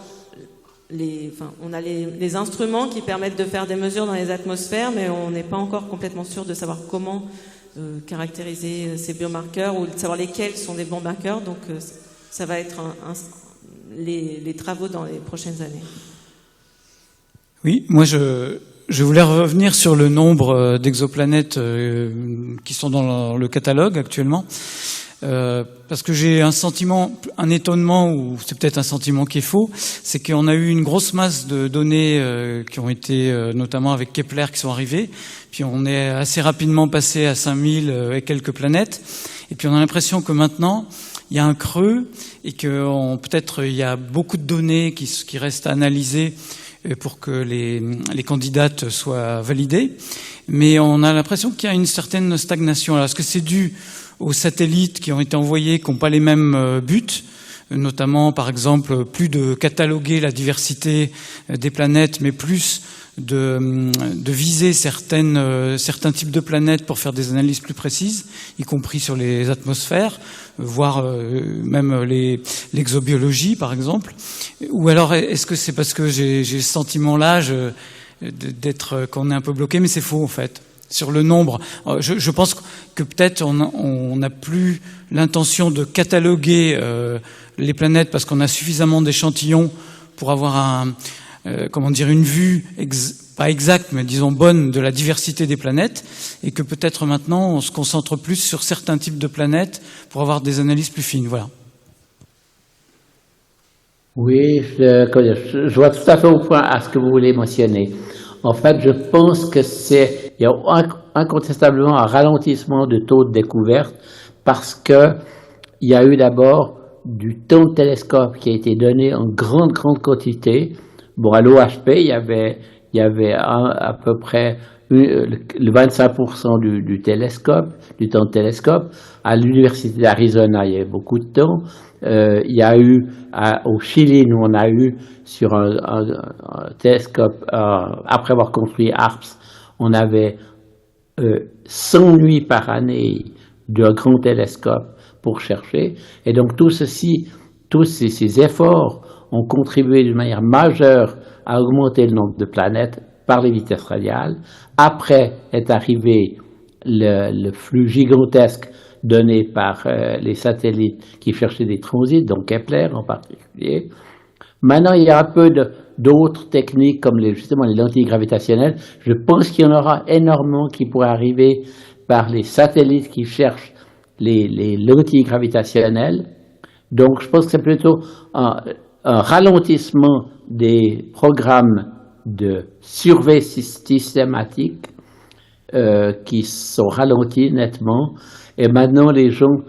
les instruments qui permettent de faire des mesures dans les atmosphères, mais on n'est pas encore complètement sûr de savoir comment caractériser ces biomarqueurs ou de savoir lesquels sont des bons marqueurs. Donc, ça va être les travaux dans les prochaines années.
Oui, moi je voulais revenir sur le nombre d'exoplanètes qui sont dans le catalogue actuellement. Parce que j'ai un sentiment, un étonnement, ou c'est peut-être un sentiment qui est faux, c'est qu'on a eu une grosse masse de données qui ont été, notamment avec Kepler, qui sont arrivées, puis on est assez rapidement passé à 5000 et quelques planètes, et puis on a l'impression que maintenant, il y a un creux, et que peut-être il y a beaucoup de données qui restent à analyser pour que les candidates soient validées, mais on a l'impression qu'il y a une certaine stagnation. Alors, est-ce que c'est dû aux satellites qui ont été envoyés, qui n'ont pas les mêmes buts, notamment, par exemple, plus de cataloguer la diversité des planètes, mais plus de viser certains types de planètes pour faire des analyses plus précises, y compris sur les atmosphères, voire même l'exobiologie, par exemple. Ou alors, est-ce que c'est parce que j'ai ce sentiment-là qu'on est un peu bloqué, mais c'est faux, en fait. Sur le nombre, je pense que peut-être on n'a plus l'intention de cataloguer les planètes parce qu'on a suffisamment d'échantillons pour avoir une vue pas exacte, mais disons bonne de la diversité des planètes, et que peut-être maintenant on se concentre plus sur certains types de planètes pour avoir des analyses plus fines. Voilà.
Oui, je vois tout à fait au point à ce que vous voulez mentionner. En fait, je pense que il y a incontestablement un ralentissement de taux de découverte parce que il y a eu d'abord du temps de télescope qui a été donné en grande quantité. Bon, à l'OHP, il y avait à peu près le 25% du télescope, du temps de télescope. À l'université d'Arizona, il y avait beaucoup de temps. Il y a eu au Chili, nous on a eu sur un télescope, après avoir construit ARPS, on avait 100 nuits par année de grands télescopes pour chercher. Et donc tous ces efforts ont contribué d'une manière majeure à augmenter le nombre de planètes par les vitesses radiales. Après est arrivé le flux gigantesque donné par les satellites qui cherchaient des transits, donc Kepler en particulier. Maintenant, il y a un peu d'autres techniques comme justement les lentilles gravitationnelles. Je pense qu'il y en aura énormément qui pourraient arriver par les satellites qui cherchent les lentilles gravitationnelles. Donc, je pense que c'est plutôt un ralentissement des programmes de survie systématique qui sont ralentis nettement. Et maintenant, les gens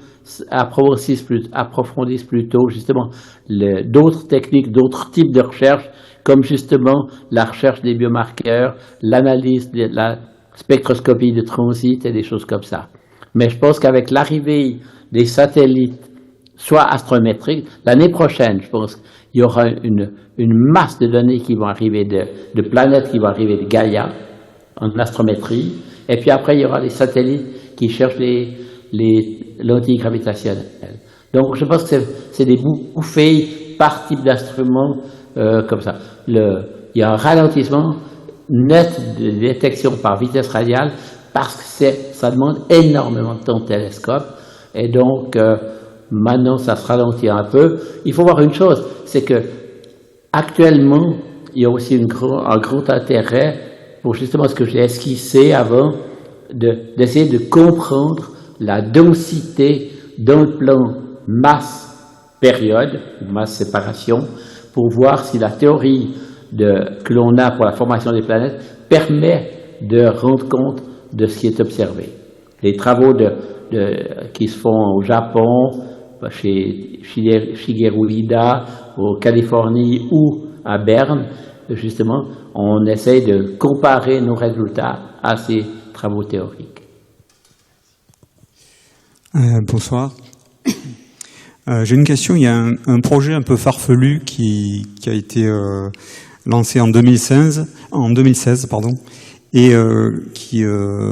approfondissent plutôt justement d'autres techniques, d'autres types de recherche, comme justement la recherche des biomarqueurs, l'analyse de la spectroscopie de transit et des choses comme ça. Mais je pense qu'avec l'arrivée des satellites, soit astrométriques, l'année prochaine, je pense qu'il y aura une masse de données qui vont arriver, de planètes qui vont arriver de Gaïa, en astrométrie, et puis après il y aura les satellites qui cherchent les lentilles gravitationnelles. Donc je pense que c'est des bouffées par type d'instrument comme ça. Il y a un ralentissement net de détection par vitesse radiale parce que ça demande énormément de temps de télescope, et donc maintenant ça se ralentit un peu. Il faut voir une chose, c'est que actuellement il y a aussi un grand intérêt pour justement ce que j'ai esquissé avant, d'essayer de comprendre la densité dans le plan masse-période, masse-séparation, pour voir si la théorie que l'on a pour la formation des planètes permet de rendre compte de ce qui est observé. Les travaux qui se font au Japon, chez Shigeru Ida, en Californie ou à Berne, justement, on essaye de comparer nos résultats à ces travaux théoriques.
Bonsoir. J'ai une question. Il y a un projet un peu farfelu qui a été lancé en 2016, et qui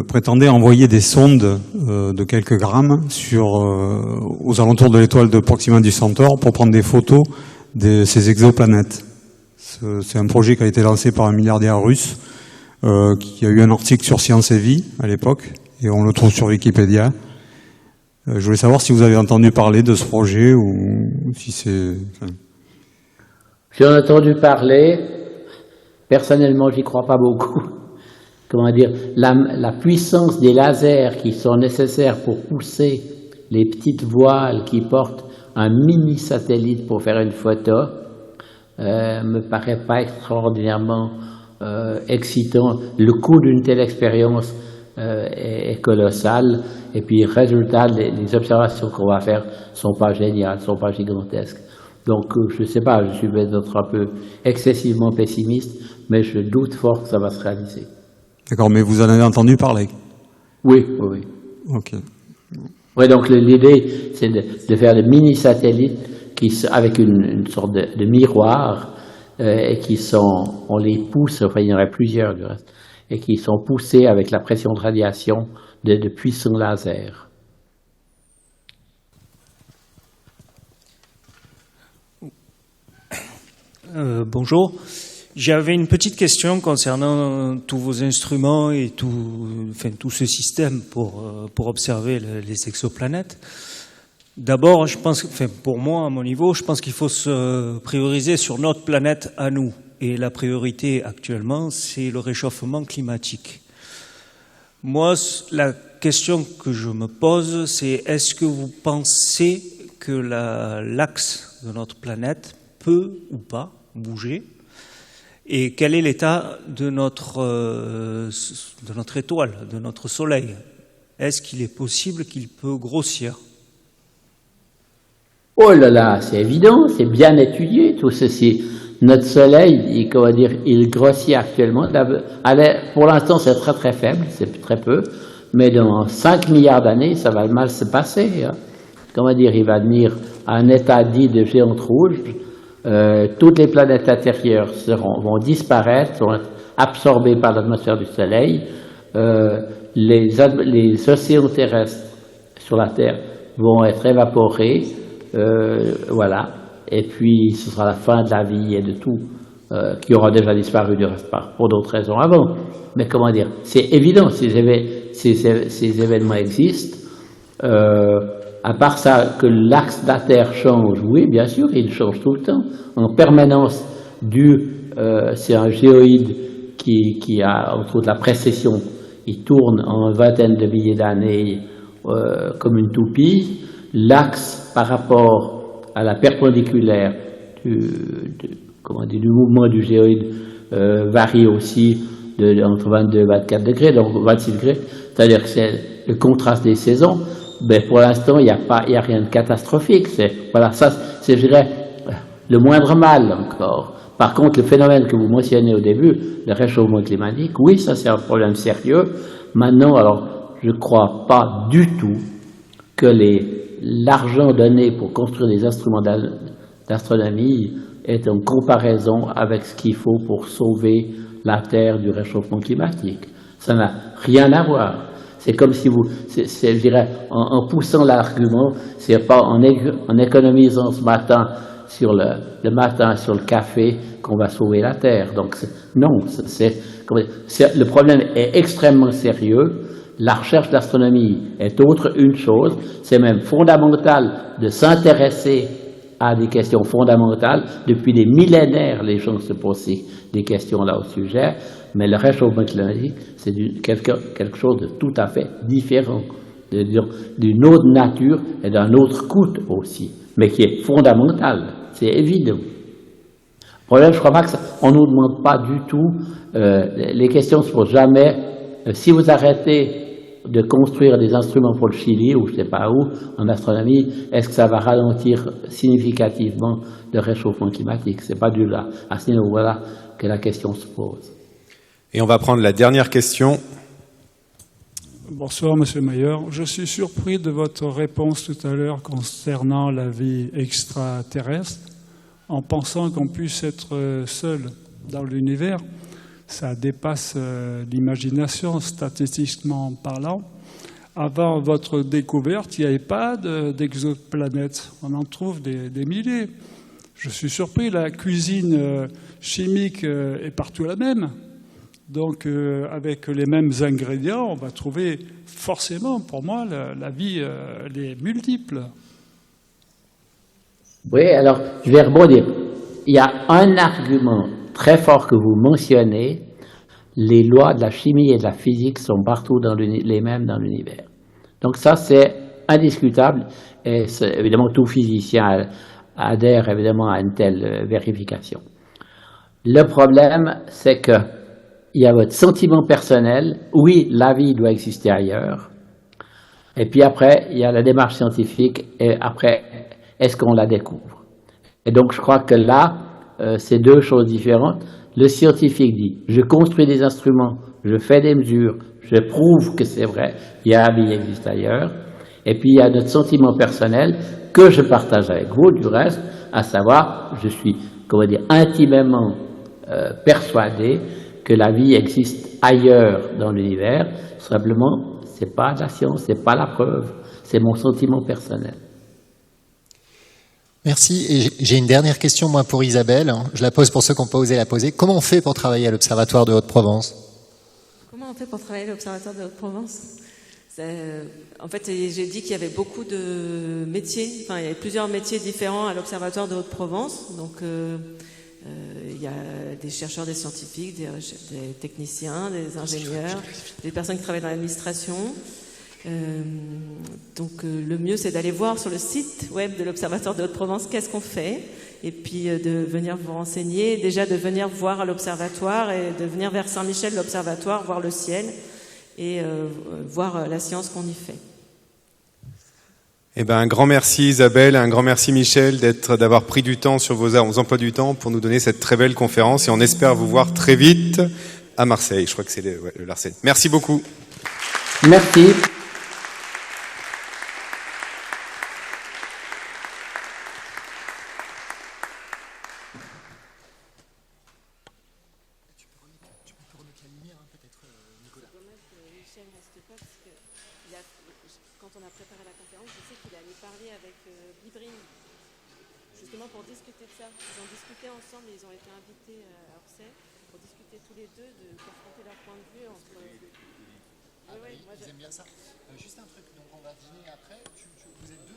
prétendait envoyer des sondes de quelques grammes aux alentours de l'étoile de Proxima du Centaure pour prendre des photos de ces exoplanètes. C'est un projet qui a été lancé par un milliardaire russe, qui a eu un article sur Science et Vie à l'époque, et on le trouve sur Wikipédia. Je voulais savoir si vous avez entendu parler de ce projet ou si c'est...
J'ai entendu parler. Personnellement, j'y crois pas beaucoup. Comment dire, la puissance des lasers qui sont nécessaires pour pousser les petites voiles qui portent un mini-satellite pour faire une photo me paraît pas extraordinairement excitant. Le coût d'une telle expérience est colossal, et puis résultat, les observations qu'on va faire sont pas géniales, sont pas gigantesques. Donc je sais pas, je suis peut-être un peu excessivement pessimiste, mais je doute fort que ça va se réaliser.
D'accord, mais vous en avez entendu parler?
Oui, oui.
Ok.
Oui, donc l'idée, c'est de faire des mini-satellites avec une sorte de miroir, et qui sont, on les pousse, enfin il y en aurait plusieurs du reste, et qui sont poussés avec la pression de radiation de puissants lasers.
Bonjour. J'avais une petite question concernant tous vos instruments et tout ce système pour observer les exoplanètes. D'abord, je pense, pour moi, à mon niveau, je pense qu'il faut se prioriser sur notre planète à nous. Et la priorité actuellement, c'est le réchauffement climatique. Moi, la question que je me pose, c'est est-ce que vous pensez que l'axe de notre planète peut ou pas bouger? Et quel est l'état de notre étoile, de notre Soleil? Est-ce qu'il est possible qu'il peut grossir?
Oh là là, c'est évident, c'est bien étudié tout ceci. Notre Soleil, il grossit actuellement. Pour l'instant, c'est très très faible, c'est très peu. Mais dans 5 milliards d'années, ça va mal se passer. Hein. Il va devenir un état dit de géante rouge. Toutes les planètes intérieures vont disparaître, vont être absorbées par l'atmosphère du Soleil. Les océans terrestres sur la Terre vont être évaporés. Voilà. Et puis, ce sera la fin de la vie et de tout, qui aura déjà disparu du reste pour d'autres raisons avant. Mais c'est évident, ces événements existent. À part ça, que l'axe de la Terre change, oui, bien sûr, il change tout le temps, en permanence. C'est un géoïde qui a, entre autres, la précession. Il tourne en 20aine de milliers d'années comme une toupie. L'axe par rapport à la perpendiculaire du mouvement du géoïde varie aussi entre 22 et 24 degrés, donc 26 degrés, c'est-à-dire que c'est le contraste des saisons. Mais pour l'instant, il n'y a rien de catastrophique. Ça, c'est, je dirais, le moindre mal encore. Par contre, le phénomène que vous mentionnez au début, le réchauffement climatique, oui, ça c'est un problème sérieux. Maintenant, alors, je ne crois pas du tout que l'argent donné pour construire des instruments d'astronomie est en comparaison avec ce qu'il faut pour sauver la Terre du réchauffement climatique. Ça n'a rien à voir. C'est comme si je dirais, en poussant l'argument, c'est pas en économisant ce matin sur le café qu'on va sauver la Terre. Donc non, le problème est extrêmement sérieux. La recherche d'astronomie est une chose. C'est même fondamental de s'intéresser à des questions fondamentales. Depuis des millénaires, les gens se posent des questions là au sujet. Mais le réchauffement climatique, c'est quelque chose de tout à fait différent, d'une autre nature et d'un autre coût aussi, mais qui est fondamental, c'est évident. Le problème, je crois pas qu'on ne nous demande pas du tout, les questions ne se posent jamais, si vous arrêtez de construire des instruments pour le Chili, ou je ne sais pas où, en astronomie, est-ce que ça va ralentir significativement le réchauffement climatique? C'est pas à ce niveau-là que la question se pose.
Et on va prendre la dernière question.
Bonsoir, Monsieur Mayer. Je suis surpris de votre réponse tout à l'heure concernant la vie extraterrestre, en pensant qu'on puisse être seul dans l'univers. Ça dépasse l'imagination, statistiquement parlant. Avant votre découverte, il n'y avait pas d'exoplanètes. On en trouve des milliers. Je suis surpris, la cuisine chimique est partout la même. Donc, avec les mêmes ingrédients, on va trouver forcément, pour moi, la vie, elle est multiple.
Oui, alors, je vais rebondir. Il y a un argument très fort que vous mentionnez. Les lois de la chimie et de la physique sont partout les mêmes dans l'univers. Donc ça, c'est indiscutable, et évidemment tout physicien adhère évidemment à une telle vérification. Le problème, c'est que il y a votre sentiment personnel, oui, la vie doit exister ailleurs, et puis après, il y a la démarche scientifique, et après, est-ce qu'on la découvre? Et donc je crois que là, c'est deux choses différentes. Le scientifique dit, je construis des instruments, je fais des mesures, je prouve que c'est vrai, il y a la vie existe ailleurs, et puis il y a notre sentiment personnel que je partage avec vous, du reste, à savoir, je suis, comment dire, intimement persuadé que la vie existe ailleurs dans l'univers, simplement, c'est pas la science, c'est pas la preuve, c'est mon sentiment personnel.
Merci. Et j'ai une dernière question, moi, pour Isabelle. Je la pose pour ceux qui n'ont pas osé la poser. Comment on fait pour travailler à l'Observatoire de Haute-Provence?
Comment on fait pour travailler à l'Observatoire de Haute-Provence? En fait, j'ai dit qu'il y avait beaucoup de métiers, enfin, il y avait plusieurs métiers différents à l'Observatoire de Haute-Provence. Donc, il y a des chercheurs, des scientifiques, des techniciens, des ingénieurs, des personnes qui travaillent dans l'administration. Donc le mieux, c'est d'aller voir sur le site web de l'Observatoire de Haute-Provence qu'est-ce qu'on fait, et puis de venir vous renseigner, déjà de venir voir à l'Observatoire et de venir vers Saint-Michel, l'Observatoire, voir le ciel et voir la science qu'on y fait.
Eh ben, un grand merci Isabelle, un grand merci Michel d'avoir pris du temps sur vos emplois du temps pour nous donner cette très belle conférence, et on espère vous voir très vite à Marseille. Je crois que c'est le Larsen. Merci beaucoup.
Merci.
Quand on a préparé la conférence, je sais qu'il allait parler avec Bidring, justement pour discuter de ça. Ils ont discuté ensemble, ils ont été invités à Orsay pour discuter tous les deux, de confronter leur point de vue entre...
Ils aiment bien ça. Juste un truc, donc on va dîner après. Vous êtes deux.